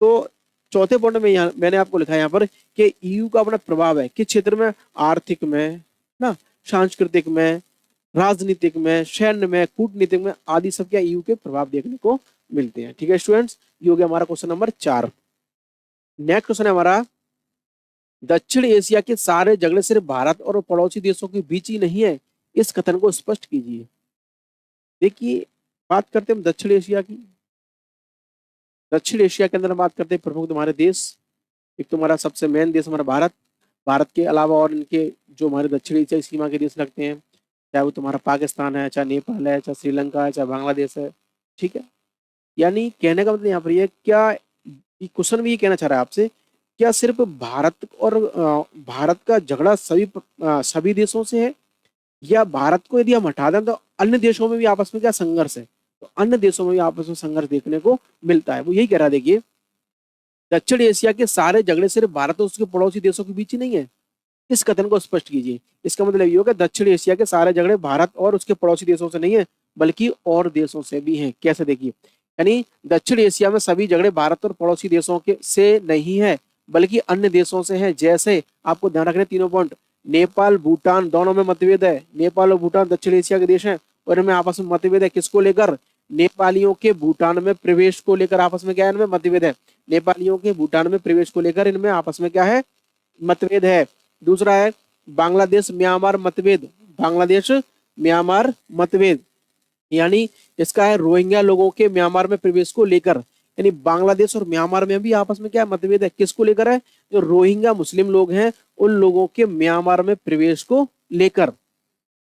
तो चौथे पॉइंट में यहाँ मैंने आपको लिखा है यहाँ पर कि ईयू का अपना प्रभाव है किस क्षेत्र में, आर्थिक में ना, सांस्कृतिक में, राजनीतिक में, सैन्य में, कूटनीतिक में आदि सब क्या ईयू के प्रभाव देखने को मिलते हैं। ठीक है स्टूडेंट्स, ये हो गया हमारा क्वेश्चन नंबर 4। नेक्स्ट क्वेश्चन है हमारा, दक्षिण एशिया के सारे झगड़े सिर्फ भारत और पड़ोसी देशों के बीच ही नहीं है, इस कथन को स्पष्ट कीजिए। देखिए बात करते हैं दक्षिण एशिया की। दक्षिण एशिया के अंदर हम बात करते हैं प्रमुख तुम्हारे देश। एक तो हमारा सबसे मेन देश हमारा भारत, भारत के अलावा और इनके जो हमारे दक्षिण एशिया सीमा के देश लगते हैं, चाहे वो तुम्हारा पाकिस्तान है, चाहे नेपाल है, चाहे श्रीलंका है, चाहे बांग्लादेश है। ठीक है, यानी कहने का मतलब यहाँ पर ये क्या, क्वेश्चन भी ये कहना चाह रहा है आपसे, क्या सिर्फ भारत और भारत का झगड़ा सभी देशों से है, या भारत को यदि हम हटा दें तो अन्य देशों में भी आपस में क्या संघर्ष है, तो अन्य देशों में भी आपस में संघर्ष देखने को मिलता है। वो यही कह रहा है। देखिए दक्षिण एशिया के सारे झगड़े सिर्फ भारत और उसके पड़ोसी देशों के बीच ही नहीं है, इस कथन को स्पष्ट कीजिए। इसका मतलब ये होगा दक्षिण एशिया के सारे झगड़े भारत और उसके पड़ोसी देशों से नहीं है, बल्कि और देशों से भी हैं। कैसे, देखिए यानी दक्षिण एशिया में सभी झगड़े भारत और पड़ोसी देशों के से नहीं है, बल्कि अन्य देशों से हैं। जैसे आपको ध्यान रखने तीनों पॉइंट, नेपाल भूटान दोनों में मतभेद है। नेपाल और भूटान दक्षिण एशिया के देश हैं और इनमें आपस में मतभेद है। किसको लेकर, नेपालियों के भूटान में प्रवेश को लेकर आपस में क्या है, इनमें मतभेद है। नेपालियों के भूटान में प्रवेश को लेकर इनमें आपस में क्या है, मतभेद है। दूसरा है बांग्लादेश म्यांमार मतभेद, बांग्लादेश म्यांमार मतभेद, यानी इसका है रोहिंग्या लोगों के म्यांमार में प्रवेश को लेकर। यानी बांग्लादेश और म्यांमार में भी आपस में क्या मतभेद है, किसको लेकर है, जो रोहिंग्या मुस्लिम लोग हैं उन लोगों के म्यांमार में प्रवेश को लेकर।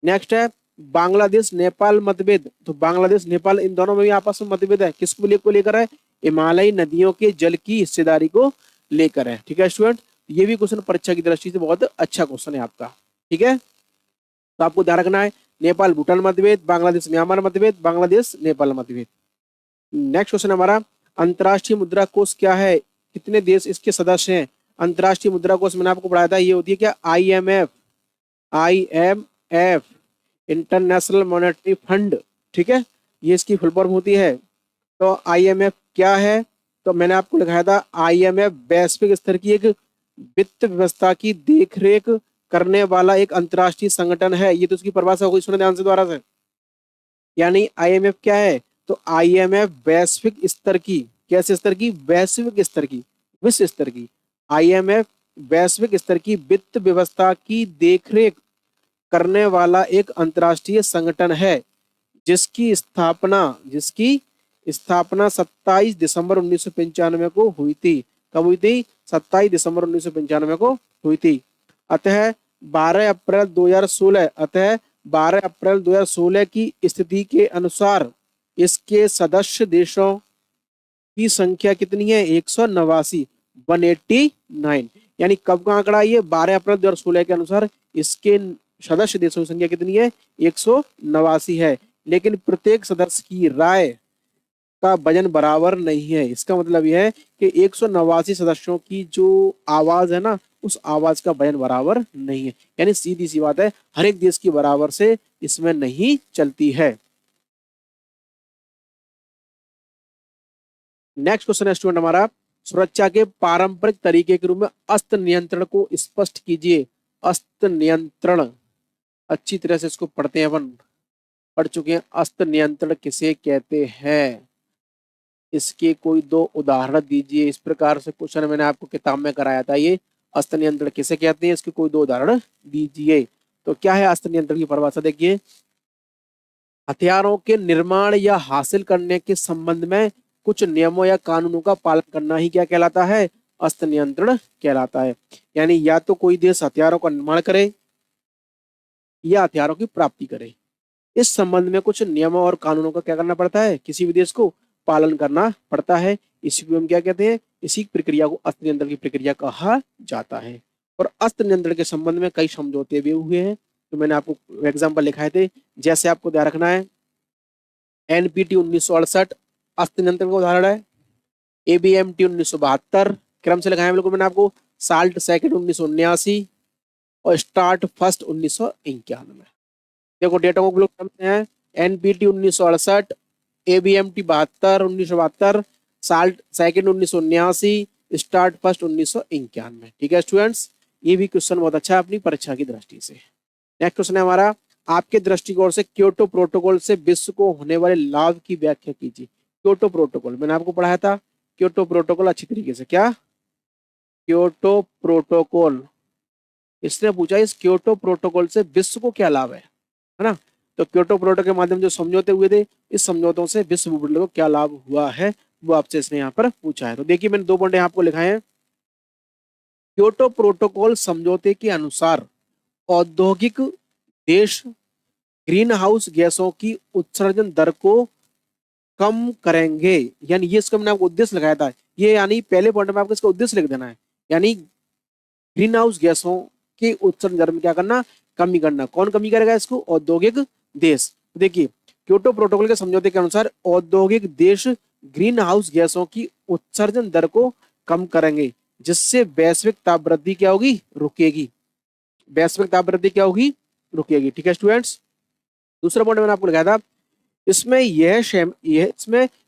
नेक्स्ट है बांग्लादेश नेपाल मतभेद, तो बांग्लादेश नेपाल इन दोनों में भी आपस में मतभेद है, किसको लेकर है, हिमालयी नदियों के जल की हिस्सेदारी को लेकर है। ठीक है स्टूडेंट, ये भी क्वेश्चन परीक्षा की दृष्टि से बहुत अच्छा क्वेश्चन है आपका। ठीक है, तो आपको ध्यान रखना है नेपाल भूटान मतभेद, बांग्लादेश म्यांमार मतभेद, बांग्लादेश नेपाल मतभेद। नेक्स्ट क्वेश्चन हमारा, अंतरराष्ट्रीय मुद्रा कोष क्या है, कितने देश इसके सदस्य हैं। अंतरराष्ट्रीय मुद्रा कोष मैंने आपको पढ़ाया था, ये होती है क्या, IMF, IMF international monetary fund. ठीक है, ये इसकी फुल फॉर्म होती है। तो IMF क्या है, तो मैंने आपको लिखाया था IMF वैश्विक स्तर की एक वित्त व्यवस्था की देखरेख करने वाला एक अंतरराष्ट्रीय संगठन है। ये तो उसकी परिभाषा होगी, सुने ध्यान से दोबारा से। यानी IMF क्या है, तो IMF वैश्विक स्तर की, कैसे स्तर की, वैश्विक स्तर की, विश्व स्तर की, IMF वैश्विक स्तर की वित्त व्यवस्था की देखरेख करने वाला एक अंतर्राष्ट्रीय संगठन है जिसकी स्थापना 27 दिसंबर 1995 को हुई थी। कब हुई थी? 27 दिसंबर 1995 को हुई थी। अतः 12 अप्रैल 2016 की स्थिति के अनुसार इसके सदस्य देशों की संख्या कितनी है? 189, 189। यानी कब का आंकड़ा? ये 12 अप्रैल 2016 के अनुसार इसके सदस्य देशों की संख्या कितनी है? 189 है। लेकिन प्रत्येक सदस्य की राय का वजन बराबर नहीं है। इसका मतलब यह है कि 189 सदस्यों की जो आवाज है ना, उस आवाज का वजन बराबर नहीं है। यानी सीधी सी बात है, हर एक देश की बराबर से इसमें नहीं चलती है। नेक्स्ट क्वेश्चन है स्टूडेंट हमारा, सुरक्षा के पारंपरिक तरीके के रूप में अस्त्र नियंत्रण को स्पष्ट कीजिए। अस्त्र नियंत्रण, अच्छी तरह से इसको पढ़ते हैं, अपन पढ़ चुके हैं। अस्त्र नियंत्रण किसे कहते हैं? इसके कोई दो उदाहरण दीजिए। इस प्रकार से क्वेश्चन मैंने आपको किताब में कराया था। ये अस्त्र नियंत्रण किसे कहते हैं, इसके कोई दो उदाहरण दीजिए। तो क्या है अस्त्र नियंत्रण की परिभाषा? देखिए, हथियारों के निर्माण या हासिल करने के संबंध में कुछ नियमों या कानूनों का पालन करना ही क्या कहलाता है? अस्त्र नियंत्रण कहलाता है। यानी या तो कोई देश हथियारों का निर्माण करे या हथियारों की प्राप्ति करे, इस संबंध में कुछ नियमों और कानूनों का क्या करना पड़ता है? किसी भी देश को पालन करना पड़ता है। इसी को हम क्या कहते हैं? इसी प्रक्रिया को अस्त्र नियंत्रण की प्रक्रिया कहा जाता है। और अस्त्र नियंत्रण के संबंध में कई समझौते भी हुए हैं, तो मैंने आपको एग्जाम्पल लिखाए थे। जैसे आपको ध्यान रखना है, एनपीटी 1968 अस्त्र नियंत्रण का उदाहरण है। एबीएमटी 1972, क्रम से लिखाया बिल्कुल मैंने आपको। साल्ट सेकंड 1979 और स्टार्ट फर्स्ट 1991। देखो डेटा को ग्लोब हैं, NPT 1968, एबीएमटी 1972, salt second 1979, start first 1991। ठीक है स्टूडेंट्स, ये भी क्वेश्चन बहुत अच्छा है अपनी परीक्षा की दृष्टि से। नेक्स्ट क्वेश्चन है हमारा, आपके दृष्टिकोण से क्योटो प्रोटोकॉल से विश्व को होने वाले लाभ की व्याख्या कीजिए। क्योटो प्रोटोकॉल मैंने आपको पढ़ाया था। क्योटो प्रोटोकॉल अच्छी तरीके से, क्या क्योटो प्रोटोकॉल, इसने पूछा इस क्योटो प्रोटोकॉल से विश्व को क्या लाभ है ना। तो क्योटो प्रोटोकॉल के माध्यम जो समझौते हुए थे, इस समझौतों से विश्व भूखंड को क्या लाभ हुआ है, वो आपसे इसने यहाँ पर पूछा है। तो देखिए मैंने 2 पॉइंट यहाँ आपको लिखाए हैं। क्योटो प्रोटोकॉल समझौते के अनुसार औद्योगिक देश ग्रीन हाउस गैसों की उत्सर्जन दर को कम करेंगे। यानी ये इसका मैंने आपको उद्देश्य लगाया था। ये यानी पहले पॉइंट में आपको इसका उद्देश्य लिख देना है। यानी ग्रीन हाउस गैसों के उत्सर्जन दर में क्या करना? कमी करना। कौन कमी करेगा इसको? औद्योगिक देश। देखिए, क्योटो प्रोटोकॉल के समझौते के अनुसार औद्योगिक देश ग्रीन हाउस गैसों की उत्सर्जन दर को कम करेंगे, जिससे वैश्विक ताप वृद्धि क्या होगी? रुकेगी। वैश्विक ताप वृद्धि क्या होगी? रुकेगी। ठीक है स्टूडेंट्स, दूसरा पॉइंट मैंने आपको लिखा था, इसमें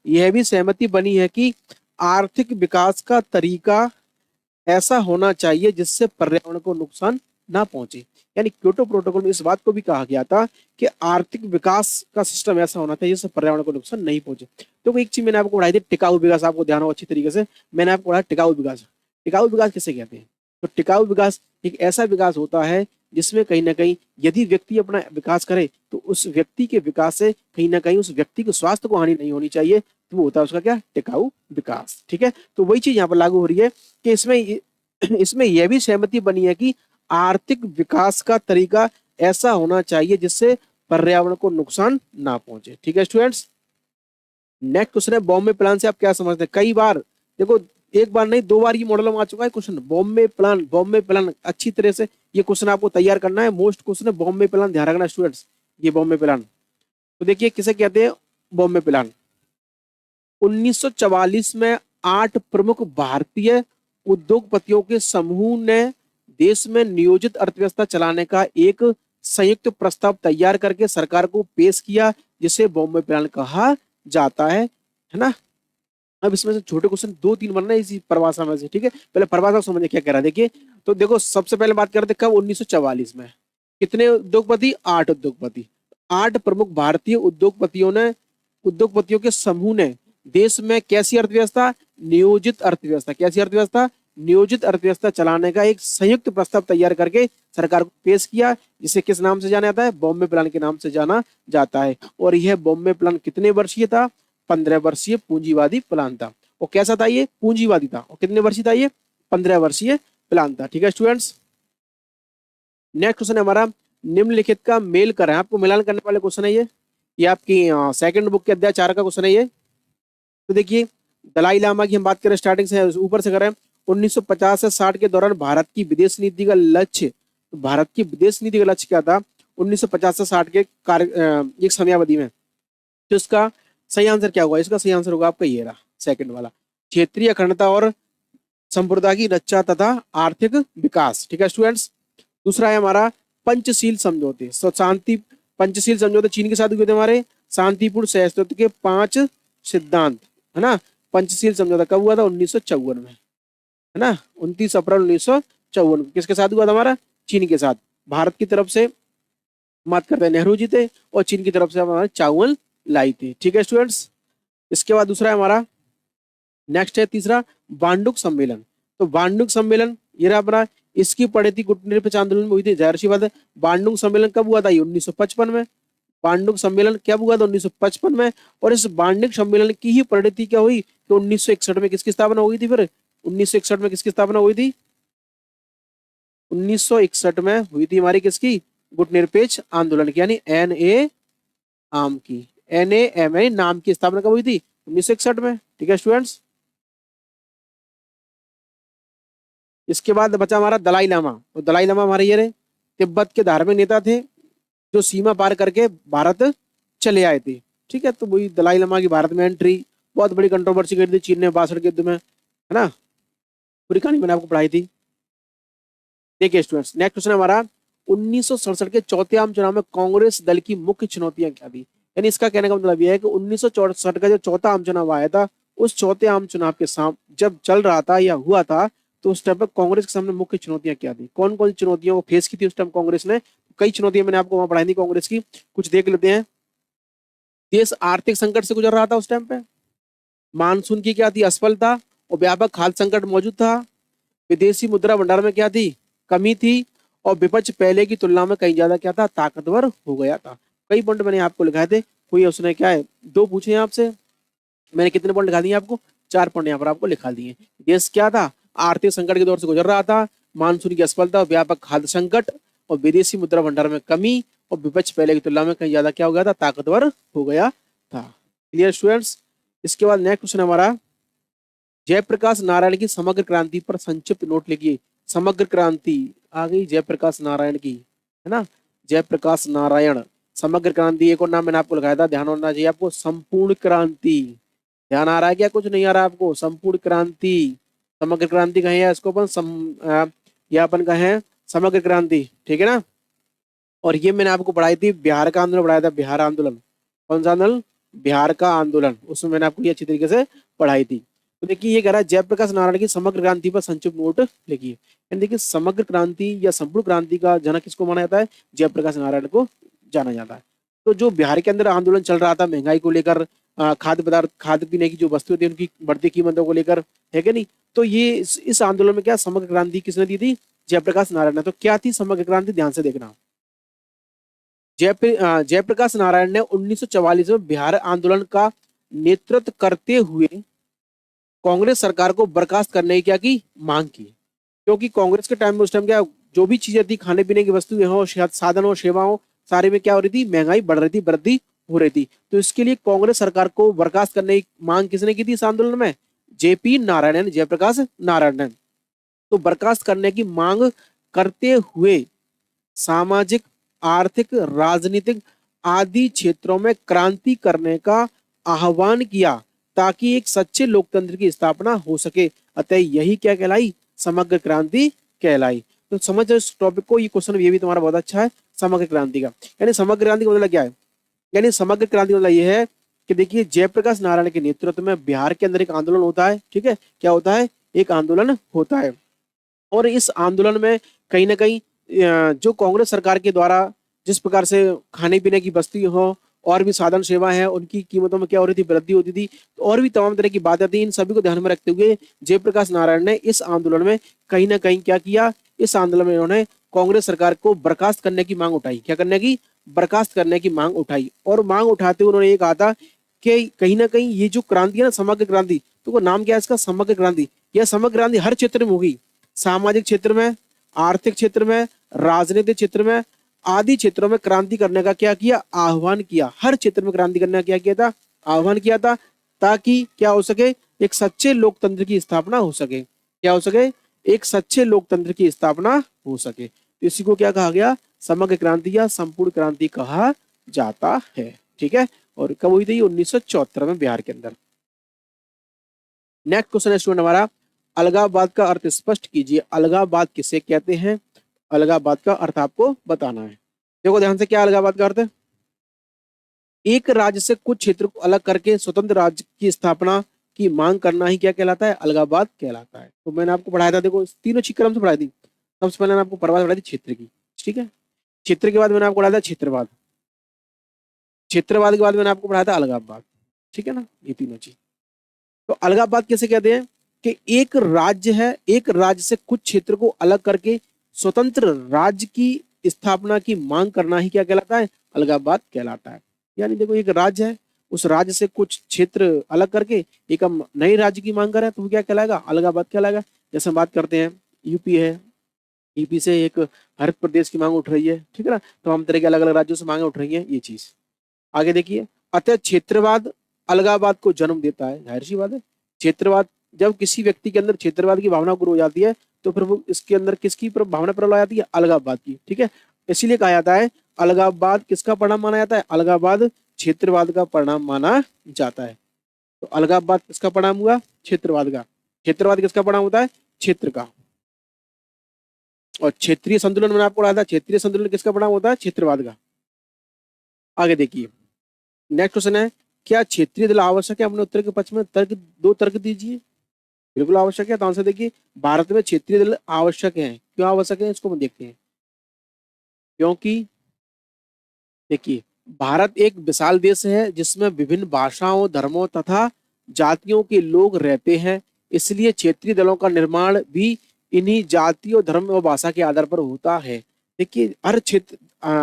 यह भी सहमति बनी है कि आर्थिक विकास का तरीका ऐसा होना चाहिए जिससे पर्यावरण को नुकसान ना पहुंचे। यानी क्योटो प्रोटोकॉल में इस बात को भी कहा गया था कि आर्थिक विकास का सिस्टम ऐसा होना चाहिए जिससे पर्यावरण को नुकसान नहीं पहुंचे। तो एक चीज मैंने आपको पढ़ाई थी, टिकाऊ विकास। आपको ध्यान हो अच्छी तरीके से, मैंने आपको पढ़ा टिकाऊ विकास। टिकाऊ विकास किसे कहते हैं? तो टिकाऊ विकास एक ऐसा विकास होता है जिसमें कहीं ना कहीं यदि व्यक्ति अपना विकास करे तो उस व्यक्ति के विकास से कहीं ना कहीं उस व्यक्ति के स्वास्थ्य को हानि नहीं होनी चाहिए, तो वो होता है उसका क्या? टिकाऊ विकास। ठीक है, तो वही चीज यहाँ पर लागू हो रही है कि इसमें यह भी सहमति बनी है कि आर्थिक विकास का तरीका ऐसा होना चाहिए जिससे पर्यावरण को नुकसान ना पहुंचे। ठीक है स्टूडेंट्स, नेक्स्ट क्वेश्चन है बॉम्बे प्लान से आप क्या समझते हैं? कई बार देखो, एक बार नहीं 2 बार ये मॉडल में आ चुका है question. Bombay plan, Bombay plan अच्छी तरह से ये क्वेश्चन आपको तैयार करना है। मोस्ट क्वेश्चन है बॉम्बे प्लान, ध्यान रखना स्टूडेंट्स। ये बॉम्बे प्लान, तो देखिए किसे कहते हैं बॉम्बे प्लान। 1944 में 8 प्रमुख भारतीय उद्योगपतियों के समूह ने देश में नियोजित अर्थव्यवस्था चलाने का एक संयुक्त प्रस्ताव तैयार करके सरकार को पेश किया, जिसे बॉम्बे प्लान कहा जाता है ना। अब इसमें से छोटे क्वेश्चन 2-3 बनना है इसी परिभाषा में से। ठीक है, पहले परिभाषा समझिए क्या कह रहा है। देखिए, तो देखो सबसे पहले बात करते कब? 1944 में। कितने उद्योगपति? 8 उद्योगपति। 8 प्रमुख भारतीय उद्योगपतियों के समूह ने देश में कैसी अर्थव्यवस्था? नियोजित अर्थव्यवस्था। कैसी अर्थव्यवस्था? नियोजित अर्थव्यवस्था चलाने का एक संयुक्त प्रस्ताव तैयार करके सरकार को पेश किया, जिसे किस नाम से जाना जाता है? बॉम्बे प्लान के नाम से जाना जाता है। और यह बॉम्बे प्लान कितने वर्षीय था? 15 वर्षीय पूंजीवादी प्लान था। और कैसा था ये? पूंजीवादी था। और कितने वर्षीय था ये? 15 वर्षीय प्लान था। ठीक है स्टूडेंट्स, नेक्स्ट क्वेश्चन है हमारा, निम्नलिखित का मेल करें। आपको मिलान करने वाले क्वेश्चन है ये आपकी सेकंड बुक के अध्याय 4 का क्वेश्चन है ये। तो देखिए, दलाई लामा की हम बात करें स्टार्टिंग से ऊपर से करें, 1950 से 60 के दौरान भारत की विदेश नीति का लक्ष्य, तो भारत की विदेश नीति का लक्ष्य क्या था 1950 से 60 के एक समयावधि में? तो इसका सही आंसर क्या होगा? इसका सही आंसर होगा आपका ये रहा, सेकंड वाला, क्षेत्रीय अखंडता और संप्रदाय की रक्षा तथा आर्थिक विकास। ठीक है स्टूडेंट्स, दूसरा है हमारा पंचशील समझौते। शांति पंचशील समझौते चीन के साथ हुए थे हमारे, शांतिपूर्ण सहस्त्र के 5 सिद्धांत, है ना। पंचशील समझौता कब हुआ था? 1954 में, है ना। 29 अप्रैल 1954 किसके साथ हुआ था हमारा? चीन के साथ। भारत की तरफ से बात करते हैं नेहरू जी थे, और चीन की तरफ से हमारे चावल लाई थी। ठीक है स्टूडेंट्स, इसके बाद दूसरा है हमारा, नेक्स्ट है तीसरा, बांडुक सम्मेलन। तो बांडुक सम्मेलन ये रहा अपना, इसकी पड़ेती गुटनिरपेक्ष आंदोलन में हुई थी, जाहिर सी बात है। बांडुक सम्मेलन कब हुआ था? ये 1955 में। बांडुक सम्मेलन कब हुआ था? 1955 में। और इस बांडुक सम्मेलन की ही परिणति क्या हुई कि 1961 में किसकी स्थापना हुई थी? फिर 1961 में किसकी स्थापना हुई थी? 1961 में हुई थी हमारी किसकी? गुटनिरपेक्ष आंदोलन की, यानी NA आम की, NAM नाम की स्थापना कब हुई थी? 1961 में। ठीक है स्टूडेंट्स, इसके बाद बचा हमारा दलाई लामा। तो दलाई लामा हमारे ये रहे, तिब्बत के धार्मिक नेता थे जो सीमा पार करके भारत चले आए थे। ठीक है, तो वही दलाई लामा की भारत में एंट्री बहुत बड़ी कंट्रोवर्सी करी थी चीन ने 62 के युद्ध में, है ना। पूरी कहानी मैंने आपको पढ़ाई थी। देखिए स्टूडेंट्स, नेक्स्ट क्वेश्चन हमारा, 1967 के चौथे आम चुनाव में कांग्रेस दल की मुख्य चुनौतियां क्या थी? यानी इसका कहने का मतलब यह है कि 1964 का जो चौथा आम चुनाव आया था, उस चौथे आम चुनाव के सामने जब चल रहा था या हुआ था, तो उस टाइम पर कांग्रेस के सामने मुख्य चुनौतियां क्या थी? कौन कौन सी चुनौतियों को फेस की थी उस टाइम कांग्रेस ने? कई चुनौतियां मैंने आपको वहां पढ़ाई थी कांग्रेस की, कुछ देख लेते हैं। देश आर्थिक संकट से गुजर रहा था उस टाइम पे, मानसून की क्या थी? असफलता और व्यापक खाद्य संकट मौजूद था, विदेशी मुद्रा भंडार में क्या थी? कमी थी, और विपक्ष पहले की तुलना में कहीं ज्यादा क्या था? ताकतवर हो गया था। कई पॉइंट मैंने आपको लिखाए थे, कोई उसने क्या है 2 पूछे हैं आपसे, मैंने कितने पॉइंट लिखा दिए आपको? 4 पॉइंट यहाँ पर आपको लिखा दिए। देश क्या था? आर्थिक संकट के दौर से गुजर रहा था, मानसून की असफलता, व्यापक खाद्य संकट और विदेशी मुद्रा भंडार में कमी, और विपक्ष पहले की तुलना में कहीं ज्यादा क्या हो गया था? ताकतवर हो गया था। क्लियर स्टूडेंट्स, इसके बाद नेक्स्ट क्वेश्चन हमारा, जयप्रकाश नारायण की समग्र क्रांति पर संक्षिप्त नोट लिखिए। समग्र क्रांति आ गई जयप्रकाश नारायण की, है ना। जयप्रकाश नारायण, समग्र क्रांति, एक और नाम मैंने आपको लिखाया था, ध्यान होना चाहिए आपको, संपूर्ण क्रांति। ध्यान आ रहा है क्या? कुछ नहीं आ रहा आपको? संपूर्ण क्रांति, समग्र क्रांति कहें या इसको अपन या अपन कहें समग्र क्रांति, ठीक है ना। और ये मैंने आपको पढ़ाई थी, बिहार का आंदोलन पढ़ाया था, बिहार आंदोलन। कौन सा आंदोलन? बिहार का आंदोलन, उसमें मैंने आपको ये अच्छी तरीके से पढ़ाई थी। तो देखिए ये कह रहा है जयप्रकाश नारायण की समग्र क्रांति पर संक्षिप्त नोट लिखिए। देखिए समग्र क्रांति या संपूर्ण क्रांति का जनक किसको माना जाता है? जयप्रकाश नारायण को जाना जाता है। तो जो बिहार के अंदर आंदोलन चल रहा था महंगाई को लेकर, खाद्य पदार्थ, खाद्य पीने की जो वस्तुएं थी उनकी बढ़ती कीमतों को लेकर, है कि नहीं, तो ये इस आंदोलन में क्या समग्र क्रांति किसने दी थी? जयप्रकाश नारायण ने। तो क्या थी समग्र क्रांति? ध्यान से देखना। जयप्रकाश नारायण ने 1944 में बिहार आंदोलन का नेतृत्व करते हुए कांग्रेस सरकार को बर्खास्त करने की क्या की? मांग की। क्योंकि कांग्रेस के टाइम में उस टाइम क्या, जो भी चीजें थी, खाने पीने की वस्तुएं हो, साधन हो, सेवा हो, सारे में क्या हो रही थी? महंगाई बढ़ रही थी, वृद्धि हो रही थी। तो इसके लिए कांग्रेस सरकार को बर्खास्त करने की मांग किसने की थी इस आंदोलन में? JP नारायण, जयप्रकाश नारायण ने। तो बर्खास्त करने की मांग करते हुए सामाजिक, आर्थिक, राजनीतिक आदि क्षेत्रों में क्रांति करने का आह्वान किया, ताकि एक सच्चे लोकतंत्र की स्थापना हो सके। अतः यही क्या कहलाई? समग्र क्रांति कहलाई। तो समझ इस टॉपिक को, ये क्वेश्चन ये भी तुम्हारा बहुत अच्छा है, समग्र क्रांति का। यानी समग्र क्रांति का मतलब क्या है? यानी समग्र क्रांति मतलब ये है कि देखिए जयप्रकाश नारायण के नेतृत्व में बिहार के अंदर एक आंदोलन होता है। ठीक है, क्या होता है? एक आंदोलन होता है, और इस आंदोलन में कहीं ना कहीं जो कांग्रेस सरकार के द्वारा जिस प्रकार से खाने पीने की वस्तु हो और भी साधन सेवा है उनकी कीमतों में क्या हो रही थी, वृद्धि होती थी, तो और भी तमाम तरह की बातें थी। इन सभी को ध्यान में रखते हुए जयप्रकाश नारायण ने इस आंदोलन में कहीं ना कहीं क्या किया, इस आंदोलन में इन्होंने कांग्रेस सरकार को बर्खास्त करने की मांग उठाई। क्या करने की, बर्खास्त करने की मांग उठाई। और मांग उठाते हुए उन्होंने ये कहा था कि कहीं ना कहीं ये जो क्रांति है ना, समग्र क्रांति, तो वो नाम क्या है इसका, समग्र क्रांति। यह समग्र क्रांति हर क्षेत्र में होगी, सामाजिक क्षेत्र में, आर्थिक क्षेत्र में, राजनीतिक क्षेत्र में, आदि क्षेत्रों में क्रांति करने का क्या किया, आह्वान किया। हर क्षेत्र में क्रांति करने का क्या किया था, आह्वान किया था, ताकि क्या हो सके, एक सच्चे लोकतंत्र की स्थापना हो सके। क्या हो सके, एक सच्चे लोकतंत्र की स्थापना हो सके। इसी को क्या कहा गया, समग्र क्रांति या संपूर्ण क्रांति कहा जाता है। ठीक है, और कब हुई थी, 1974 में बिहार के अंदर। नेक्स्ट क्वेश्चन है स्टूडेंट हमारा, अलगाववाद का अर्थ स्पष्ट कीजिए। अलगाववाद किसे कहते हैं, अलगाववाद का अर्थ आपको बताना है। देखो ध्यान से, क्या अलगाववाद का अर्थ है, एक राज्य से कुछ क्षेत्र को अलग करके स्वतंत्र राज्य की स्थापना की मांग करना ही क्या कहलाता है, अलगाववाद कहलाता है। तो मैंने आपको पढ़ाया था, देखो तीनों चीज क्रम से पढ़ाई थी। सबसे पहले मैंने आपको परिभाषा पढ़ाई थी क्षेत्र की, ठीक है। क्षेत्र के बाद मैंने आपको पढ़ाया था क्षेत्रवाद, क्षेत्रवाद के बाद मैंने आपको पढ़ाया था अलगाववाद, ठीक है ना, ये तीनों चीज। तो अलगाववाद कैसे कहते हैं कि एक राज्य है, एक राज्य से कुछ क्षेत्र को अलग करके स्वतंत्र राज्य की स्थापना की मांग करना ही क्या कहलाता है, अलगाववाद कहलाता है। यानी देखो एक राज्य है, उस राज्य से कुछ क्षेत्र अलग करके एक हम नए राज्य की मांग करें तो वो क्या कहलाएगा, अलगाववाद कहलाएगा। जैसे हम बात करते हैं यूपी है, यूपी से एक भारत प्रदेश की मांग उठ रही है, ठीक है ना, तो हम तरह के अलग अलग राज्यों से मांगे उठ रही है, ये चीज। आगे देखिए, अतः क्षेत्रवाद अलगाववाद को जन्म देता है, जाहिर सी बात है। क्षेत्रवाद, जब किसी व्यक्ति के अंदर क्षेत्रवाद की भावना गुरु हो जाती है तो फिर वो इसके अंदर किसकी भावना प्रबल हो जाती है, अलगाववाद की, ठीक है। इसीलिए कहा जाता है अलगाववाद किसका परिणाम माना जाता है, अलगाववाद क्षेत्रवाद का परिणाम माना जाता है। तो अलगाववाद किसका परिणाम हुआ, क्षेत्रवाद का। क्षेत्रवाद किसका परिणाम होता है, क्षेत्र का। और क्षेत्रीय संतुलन मैंने आपको पढ़ाया था, क्षेत्रीय संतुलन किसका परिणाम होता है, क्षेत्रवाद का। आगे देखिए, नेक्स्ट क्वेश्चन है, क्या क्षेत्रीय दल आवश्यक है। अपने उत्तर के पक्ष में तर्क, दो तर्क दीजिए। बिल्कुल आवश्यक है, तो आंसर देखिए, भारत में क्षेत्रीय दल आवश्यक है। क्यों आवश्यक है, इसको हम देखते हैं। क्योंकि देखिए, भारत एक विशाल देश है जिसमें विभिन्न भाषाओं, धर्मों तथा जातियों के लोग रहते हैं। इसलिए क्षेत्रीय दलों का निर्माण भी इन्हीं जातियों, धर्म और भाषा के आधार पर होता है। देखिए हर क्षेत्र,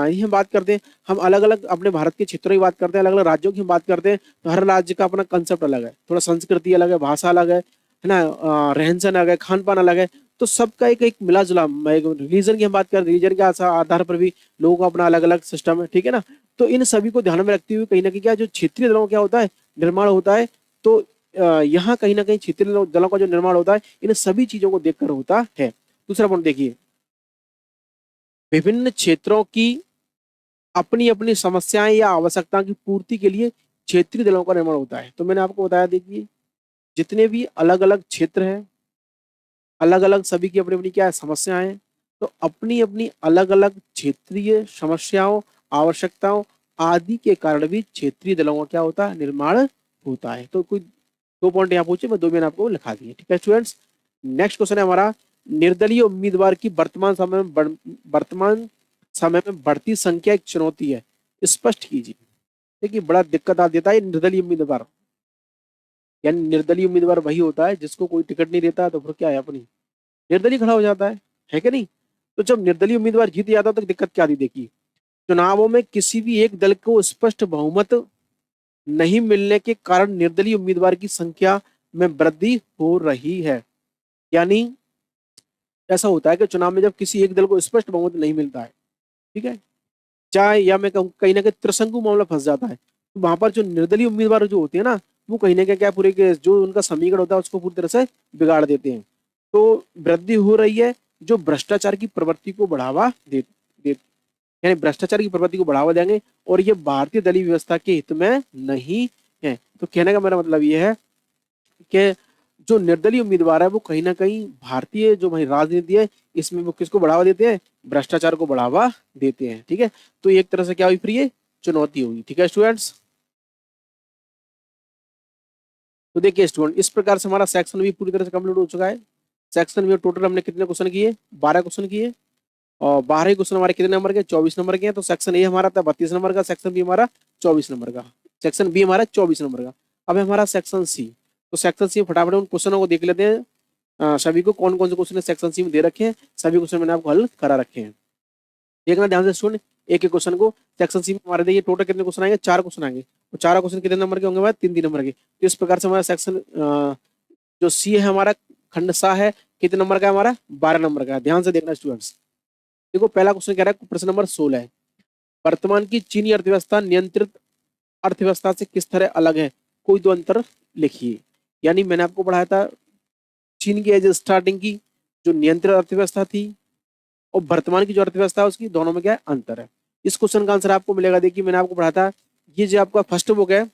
ये हम बात करते हैं, हम अलग अलग अपने भारत के क्षेत्रों की बात करते हैं, अलग अलग राज्यों की हम बात करते हैं, तो हर राज्य का अपना कंसेप्ट अलग है, थोड़ा संस्कृति अलग है, भाषा अलग है ना, रहन सहन अलग है, खान पान अलग है। तो सबका एक एक मिला जुला, रीजन की हम बात करें, रीजन के आधार पर भी लोगों का अपना अलग अलग सिस्टम है, ठीक है ना। तो इन सभी को ध्यान में रखते हुए कहीं ना कहीं क्या जो क्षेत्रीय दलों क्या होता है, निर्माण होता है। तो यहाँ कहीं ना कहीं क्षेत्रीय दलों का जो निर्माण होता है इन सभी चीजों को देखकर होता है। दूसरा पॉइंट देखिए, विभिन्न क्षेत्रों की अपनी अपनी समस्याएं या आवश्यकताओं की पूर्ति के लिए क्षेत्रीय दलों का निर्माण होता है। तो मैंने आपको बताया, देखिए जितने भी अलग अलग क्षेत्र हैं, अलग अलग सभी की अपनी अपनी क्या है, समस्याएं हैं। तो अपनी अपनी अलग अलग क्षेत्रीय समस्याओं, आवश्यकताओं आदि के कारण भी क्षेत्रीय दलों का क्या होता है, निर्माण होता है। तो कोई दो पॉइंट यहाँ पूछे, मैं दो मैंने आपको लिखा दिए, ठीक है स्टूडेंट्स। नेक्स्ट क्वेश्चन है हमारा, निर्दलीय उम्मीदवार की वर्तमान समय में बढ़ती संख्या एक चुनौती है, स्पष्ट कीजिए। देखिए बड़ा दिक्कत आ देता है निर्दलीय उम्मीदवार। यानी निर्दलीय उम्मीदवार वही होता है जिसको कोई टिकट नहीं देता, तो फिर क्या है, अपनी निर्दलीय खड़ा हो जाता है कि नहीं। तो जब निर्दलीय उम्मीदवार जीत जाता है तो दिक्कत क्या आती, देखिए चुनावों में किसी भी एक दल को स्पष्ट बहुमत नहीं मिलने के कारण निर्दलीय उम्मीदवार की संख्या में वृद्धि हो रही है। यानी ऐसा होता है कि चुनाव में जब किसी एक दल को स्पष्ट बहुमत नहीं मिलता है, ठीक है, चाहे या मैं कहूँ कहीं ना कहीं त्रिशंकु मामला फंस जाता है, तो वहां पर जो निर्दलीय उम्मीदवार जो होते हैं ना, वो कहीं ना कहीं क्या पूरे के जो उनका समीकरण होता है उसको पूरी तरह से बिगाड़ देते हैं। तो वृद्धि हो रही है जो भ्रष्टाचार की प्रवृत्ति को बढ़ावा दे यानी भ्रष्टाचार की प्रवृत्ति को बढ़ावा देंगे, और ये भारतीय दलीय व्यवस्था के हित में नहीं है। तो कहने का मेरा मतलब ये है कि जो निर्दलीय उम्मीदवार है वो कहीं ना कहीं भारतीय जो भाई राजनीति है इसमें वो किसको बढ़ावा देते हैं, भ्रष्टाचार को बढ़ावा देते हैं, ठीक है। तो एक तरह से क्या हुई, फिर ये चुनौती हुई, ठीक है स्टूडेंट्स। तो देखिए स्टूडेंट, इस प्रकार से हमारा सेक्शन भी पूरी तरह से कंप्लीट हो चुका है। सेक्शन में टोटल हमने कितने क्वेश्चन किए, 12 क्वेश्चन किए। और 12 क्वेश्चन हमारे कितने नंबर के, 24 नंबर के हैं। तो सेक्शन ए हमारा था 32 नंबर का, सेक्शन बी हमारा 24 नंबर का, सेक्शन बी हमारा 24 नंबर का। अब है हमारा सेक्शन सी। तो सेक्शन सी फटाफट उन क्वेश्चनों को देख लेते हैं। सभी को कौन कौन से क्वेश्चन सेक्शन सी में दे रखे हैं, सभी क्वेश्चन मैंने आपको हल करा रखे हैं। देखना ध्यान से सुन, एक एक क्वेश्चन को। सेक्शन सी में हमारे देखिए टोटल कितने क्वेश्चन आएंगे, 4 क्वेश्चन आएंगे। तो 4 क्वेश्चन कितने नंबर के होंगे हमारे, 3 3 नंबर के। तो इस प्रकार से हमारा सेक्शन जो सी है हमारा, खंड सा है, कितने नंबर का है हमारा, 12 नंबर का है। ध्यान से देखना स्टूडेंट्स। देखो पहला क्वेश्चन कह रहा है, प्रश्न नंबर 16 है, वर्तमान की चीनी अर्थव्यवस्था नियंत्रित अर्थव्यवस्था से किस तरह अलग है, कोई दो अंतर लिखिए। यानी मैंने आपको पढ़ाया था चीन की एज स्टार्टिंग की जो नियंत्रित अर्थव्यवस्था थी और वर्तमान की जो अर्थव्यवस्था है उसकी दोनों में क्या है, अंतर है। इस क्वेश्चन का आंसर आपको मिलेगा। देखिए मैंने आपको पढ़ा था, ये जो आपका फर्स्ट बुक है,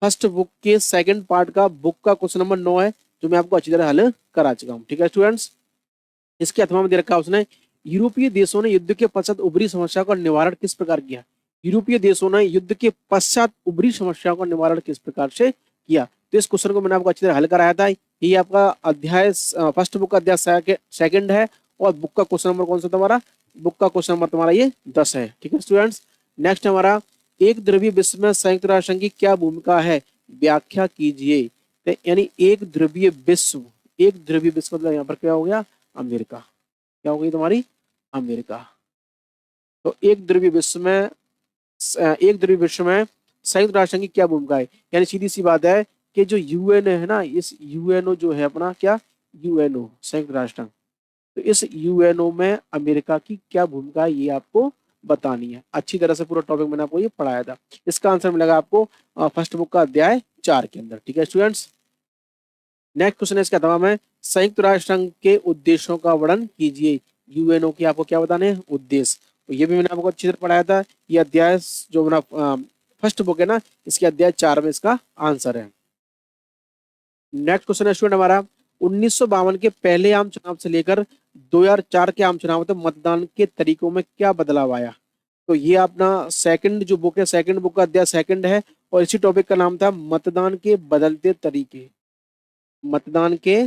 फर्स्ट बुक के सेकंड पार्ट का बुक का क्वेश्चन नंबर 9 है, जो मैं आपको अच्छी तरह हल करा चुका हूँ। ठीक है स्टूडेंट्स, इसके अथवा में दे रखा है उसने, यूरोपीय देशों ने युद्ध के पश्चात उभरी समस्या का निवारण किस प्रकार किया। यूरोपीय देशों ने युद्ध के पश्चात उभरी समस्याओं का निवारण किस प्रकार से किया। तो इस क्वेश्चन को मैंने आपको अच्छी तरह हल कराया था। ये आपका अध्याय फर्स्ट बुक का अध्याय सेकंड है और बुक का क्वेश्चन नंबर कौन सा तुम्हारा, बुक का क्वेश्चन नंबर तुम्हारा ये 10 है। ठीक है स्टूडेंट्स, नेक्स्ट हमारा, एक द्रव्य विश्व में संयुक्त राष्ट्र संघ की क्या भूमिका है, व्याख्या कीजिए। तो यानी एक द्रव्य विश्व, एक द्रव्य विश्व मतलब यहाँ पर क्या हो गया, अमेरिका। क्या हो गई तुम्हारी, अमेरिका। तो एक द्रव्य विश्व में, एक द्रव्य विश्व में संयुक्त राष्ट्र संघ की क्या भूमिका है। यानी सीधी सी बात है कि जो यूएन है ना, इस यूएनओ जो है अपना क्या, यूएनओ संयुक्त राष्ट्र संघ, तो इस यूएनओ में अमेरिका की क्या भूमिका है ये आपको बतानी है। अच्छी तरह से पूरा टॉपिक मैंने आपको ये पढ़ाया था। इसका आंसर मिलेगा आपको फर्स्ट बुक का अध्याय 4 के अंदर। ठीक है स्टूडेंट्स, नेक्स्ट क्वेश्चन है इसका जवाब है, संयुक्त राष्ट्र संघ के उद्देश्यों का वर्णन कीजिए। यूएनओ की आपको क्या बताने हैं, उद्देश्य। तो ये भी मैंने आपको अच्छी तरह पढ़ाया था। ये अध्याय जो मेरा फर्स्ट बुक है ना, इसके अध्याय 4 में इसका आंसर है। नेक्स्ट क्वेश्चन है स्टूडेंट हमारा, 1952 के पहले आम चुनाव से लेकर 2004 के आम चुनाव तक मतदान के तरीकों में क्या बदलाव आया। तो ये अपना सेकंड जो बुक है, सेकंड बुक का अध्याय सेकंड है और इसी टॉपिक का नाम था मतदान के बदलते तरीके। मतदान के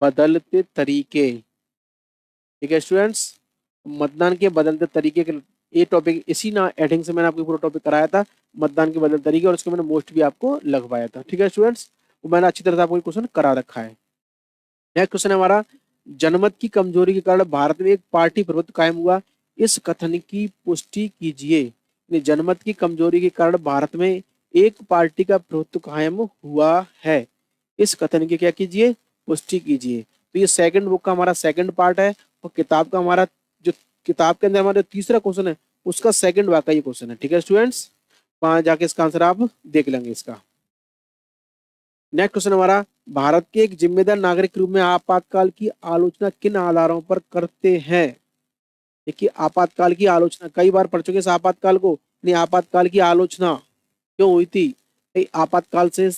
बदलते तरीके। ठीक है स्टूडेंट्स, मतदान के बदलते तरीके के ये टॉपिक इसी ना हेडिंग से मैंने आपको पूरा टॉपिक कराया था, मतदान के बदलते तरीके, और उसके मैंने मोस्ट भी आपको लगवाया था। ठीक है स्टूडेंट्स, वो मैंने अच्छी तरह से आपको क्वेश्चन करा रखा है। नेक्स्ट क्वेश्चन है हमारा, जनमत की कमजोरी के कारण भारत में एक पार्टी प्रभुत्व कायम हुआ, इस कथन की पुष्टि कीजिए। जनमत की कमजोरी के कारण भारत में एक पार्टी का प्रभुत्व कायम हुआ है, इस कथन की क्या कीजिए, पुष्टि कीजिए। तो ये सेकंड बुक का हमारा सेकंड पार्ट है और किताब का हमारा जो किताब के अंदर हमारा तीसरा क्वेश्चन है उसका सेकंड वाका ये क्वेश्चन है। ठीक है स्टूडेंट्स, वहां जाके इसका आंसर आप देख लेंगे इसका। नेक्स्ट क्वेश्चन हमारा, भारत के एक जिम्मेदार नागरिक के रूप में आपातकाल की आलोचना किन आधारों पर करते हैं। देखिए आपातकाल की आलोचना कई बार पढ़ चुके इस आपातकाल को, नहीं आपातकाल की आलोचना क्यों हुई थी, आपातकाल से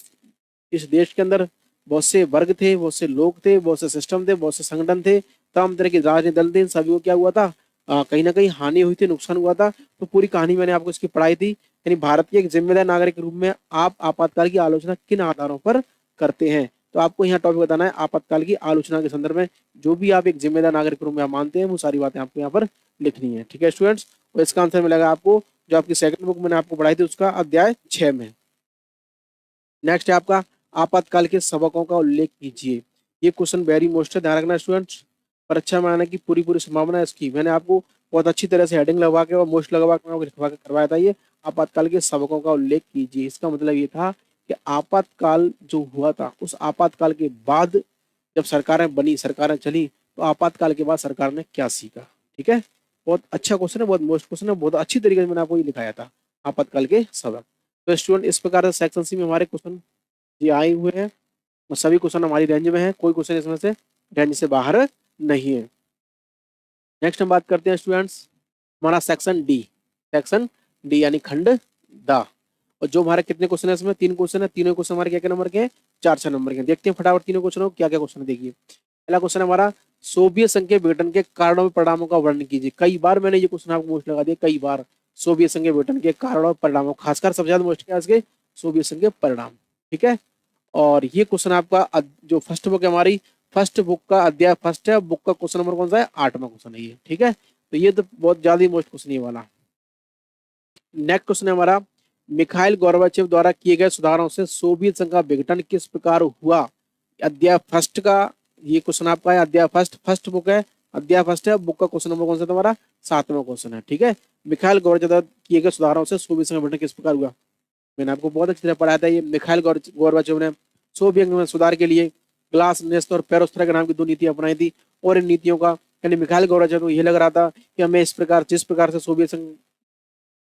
इस देश के अंदर बहुत से वर्ग थे, बहुत से लोग थे, बहुत से सिस्टम थे, बहुत से संगठन थे, तमाम तरह के राजनीतिक दल थे, इन सभी को क्या हुआ था, कहीं ना कहीं हानि हुई थी, नुकसान हुआ था। तो पूरी कहानी मैंने आपको इसकी पढ़ाई थी। यानी भारत के एक जिम्मेदार नागरिक के रूप में आप आपातकाल की आलोचना किन आधारों पर करते हैं। तो आपको यहाँ टॉपिक बताना है आपातकाल की आलोचना के संदर्भ में जो भी आप एक जिम्मेदार नागरिक के रूप में मानते हैं वो सारी बातें आपको यहाँ पर लिखनी है। ठीक है स्टूडेंट्स, और इसका आंसर मिलेगा आपको जो आपकी सेकंड बुक मैंने आपको पढ़ाई थी उसका अध्याय 6 में। नेक्स्ट है आपका, आपातकाल के सबकों का उल्लेख कीजिए। ये क्वेश्चन वेरी मोस्ट है, ध्यान रखना स्टूडेंट्स, परीक्षा में आने की पूरी पूरी संभावना है इसकी। मैंने आपको बहुत अच्छी तरह से हेडिंग लगवा के और मोस्ट लगवा के लिखवा के करवाया था। ये आपातकाल के सबकों का उल्लेख कीजिए, इसका मतलब ये था कि आपातकाल जो हुआ था उस आपातकाल के बाद जब सरकारें बनी, सरकारें चली, तो आपातकाल के बाद सरकार ने क्या सीखा। ठीक है, बहुत अच्छा क्वेश्चन है, बहुत मोस्ट क्वेश्चन है, बहुत अच्छी तरीके से मैंने आपको ये लिखाया था आपातकाल के सबक। तो स्टूडेंट इस प्रकार से सेक्शन सी में हमारे क्वेश्चन ये आए हुए हैं और सभी क्वेश्चन हमारी रेंज में है, कोई क्वेश्चन इसमें से रेंज से बाहर नहीं है। नेक्स्ट हम बात करते हैं स्टूडेंट्स हमारा सेक्शन डी, सेक्शन डी यानी खंड द। और जो हमारे कितने क्वेश्चन है इसमें, 3 क्वेश्चन है, तीनों क्वेश्चन हमारे क्या क्या नंबर के हैं, 4 नंबर के। देखते हैं फटाफट तीनों क्वेश्चनों को क्या क्या क्वेश्चन है। देखिए पहला क्वेश्चन हमारा, सोवियत संघ के विघटन के कारणों और परिणामों का वर्णन कीजिए। कई बार मैंने ये क्वेश्चन आपको मोस्ट लगा दिया, कई बार। सोवियत संघ के विघटन के कारण और परिणामों, खासकर सबसे ज्यादा मोस्ट क्या है इसके, सोवियत संघ के परिणाम। ठीक है, और ये क्वेश्चन आपका जो फर्स्ट बुक है हमारी फर्स्ट बुक का अध्याय फर्स्ट है, बुक का क्वेश्चन नंबर कौन सा है, 8वां क्वेश्चन है ये, ठीक है। तो ये तो बहुत ज्यादा मोस्ट क्वेश्चन ये वाला। नेक्स्ट क्वेश्चन है हमारा, मिखाइल गोर्बाचेव द्वारा किए गए सुधारों से सोवियत संघ का विघटन किस प्रकार हुआ। अध्याय फर्स्ट का ये क्वेश्चन आपका है, अध्याय फर्स्ट बुक है, अध्याय फर्स्ट है, बुक का क्वेश्चन नंबर कौन सा तुम्हारा, 7वां क्वेश्चन है, ठीक है। मिखाइल गोर्बाचेव द्वारा किए गए सुधारों से सोवियत संघ का विघटन किस प्रकार हुआ। मैंने आपको बहुत अच्छी तरह पढ़ाया था, ये मिखाइल गोर्बाचेव ने सोवियत में सुधार के लिए ग्लास नेस्त और पेरोस्त्रा के नाम की 2 नीतियां अपनाई थी। और इन नीतियों का यानी मिखाइल गोर्बाचेव को ये लग रहा था कि मैं जिस प्रकार से सोवियत संघ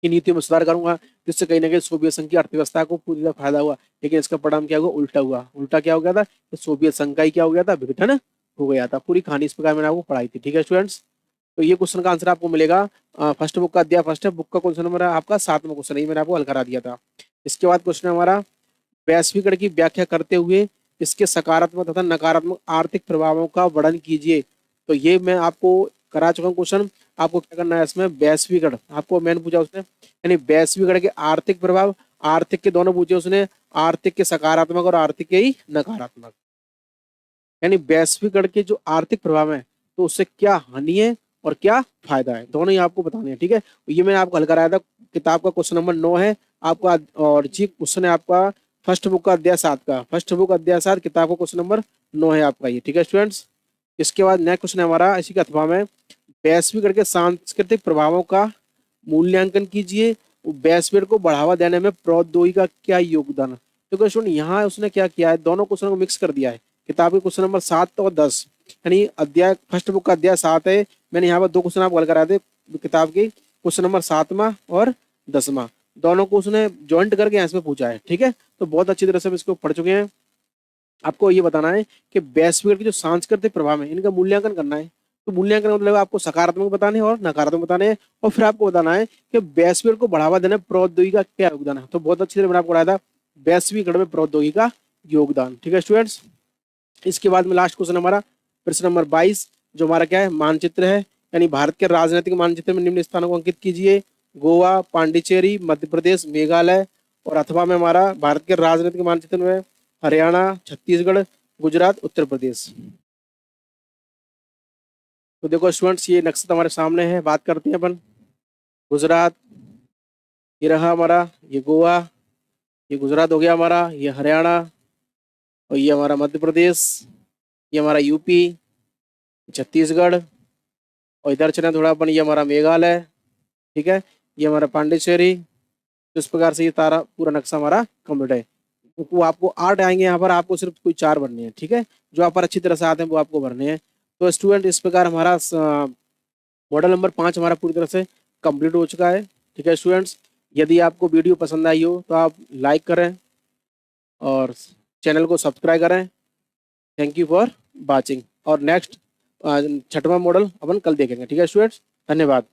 की नीतियों में सुधार करूंगा, जिससे कहीं ना कहीं सोवियत संघ की अर्थव्यवस्था को पूरी तरह फायदा हुआ। लेकिन इसका परिणाम क्या हुआ, उल्टा हुआ। उल्टा क्या हो गया था, तो सोवियत संघ का ही क्या हो गया था, विघटन हो गया था। पूरी कहानी इस प्रकार मैंने आपको पढ़ाई थी, ठीक है स्टूडेंट्स। तो ये क्वेश्चन का आंसर आपको मिलेगा, फर्स्ट बुक का अध्याय फर्स्ट है, बुक का क्वेश्चन नंबर है आपका 7वां क्वेश्चन है, मैंने आपको हल करा दिया था। इसके बाद क्वेश्चन है हमारा, वैश्वीकरण की व्याख्या करते हुए इसके सकारात्मक तथा नकारात्मक आर्थिक प्रभावों का वर्णन कीजिए। तो ये मैं आपको करा चुका हूँ क्वेश्चन। आपको क्या करना है इसमें, वैश्वीकरण आपको मैंने पूछा उसने, यानी वैश्वीकरण के आर्थिक प्रभाव, आर्थिक के दोनों पूछे उसने, आर्थिक के सकारात्मक और आर्थिक के ही नकारात्मक। यानी वैश्वीकरण के जो आर्थिक प्रभाव है तो उससे क्या हानि है और क्या फायदा है, दोनों ही आपको बताने हैं, ठीक है। ये मैंने आपको हल कराया था, किताब का क्वेश्चन नंबर 9 है आपका, और जी क्वेश्चन है आपका फर्स्ट बुक का अध्याय 7 का, फर्स्ट बुक अध्याय 7 किताब का क्वेश्चन नंबर 9 है आपका ये, ठीक है स्टूडेंट्स। इसके बाद नेक्स्ट क्वेश्चन है हमारा इसी का अथवा में, वैश्वीकरण के सांस्कृतिक प्रभावों का मूल्यांकन कीजिए। वैश्वीकरण को बढ़ावा देने में प्रौद्योगिकी का क्या योगदान है। तो स्टूडेंट यहाँ उसने क्या किया है, दोनों क्वेश्चन को मिक्स कर दिया है। किताब के क्वेश्चन नंबर 7 और 10, यानी अध्याय फर्स्ट बुक का अध्याय 7 है, मैंने यहाँ पर 2 क्वेश्चन आपको हल कराए थे किताब के, क्वेश्चन नंबर 7वां और 10वां, दोनों को उसने ज्वाइंट करके इसमें पूछा है, ठीक है। तो बहुत अच्छी तरह से हम इसको पढ़ चुके हैं। आपको ये बताना है कि वैश्वीकरण के जो सांस्कृतिक प्रभाव है इनका मूल्यांकन करना है। तो मूल्यांकन मतलब आपको सकारात्मक बताने हैं और नकारात्मक बताने हैं, और फिर आपको बताना है कि वैश्वीकरण को बढ़ावा देने में प्रौद्योगिकी का क्या योगदान है। तो बहुत अच्छी तरह मैंने आपको बताया था वैश्वीकरण में प्रौद्योगिकी का योगदान, ठीक है स्टूडेंट्स। इसके बाद में लास्ट क्वेश्चन हमारा प्रश्न नंबर 22, जो हमारा क्या है, मानचित्र है, यानी भारत के राजनीतिक मानचित्र में निम्न स्थानों को अंकित कीजिए। गोवा, पांडिचेरी, मध्य प्रदेश, मेघालय, और अथवा में हमारा भारत के राजनीतिक मानचित्र में हरियाणा, छत्तीसगढ़, गुजरात, उत्तर प्रदेश। तो देखो स्टूडेंट्स ये नक्शा हमारे सामने है, बात करते हैं अपन। गुजरात ये रहा हमारा, ये गोवा, ये गुजरात हो गया हमारा, ये हरियाणा, और ये हमारा मध्य प्रदेश, ये हमारा यूपी, छत्तीसगढ़, और इधर चले थोड़ा अपन, ये हमारा मेघालय, ठीक है, ये हमारा पांडिचेरी। तो इस प्रकार से ये तारा पूरा नक्शा हमारा कंप्लीट है। वो आपको 8 आएंगे यहाँ पर, आपको सिर्फ कोई 4 भरने हैं, ठीक है। जो आप पर अच्छी तरह से आते हैं वो आपको भरने हैं। तो स्टूडेंट इस प्रकार हमारा मॉडल नंबर 5 हमारा पूरी तरह से कंप्लीट हो चुका है, ठीक है स्टूडेंट्स। यदि आपको वीडियो पसंद आई हो तो आप लाइक करें और चैनल को सब्सक्राइब करें। Thank you for watching. और नेक्स्ट 6वां मॉडल अपन कल देखेंगे, ठीक है स्टूडेंट्स, धन्यवाद।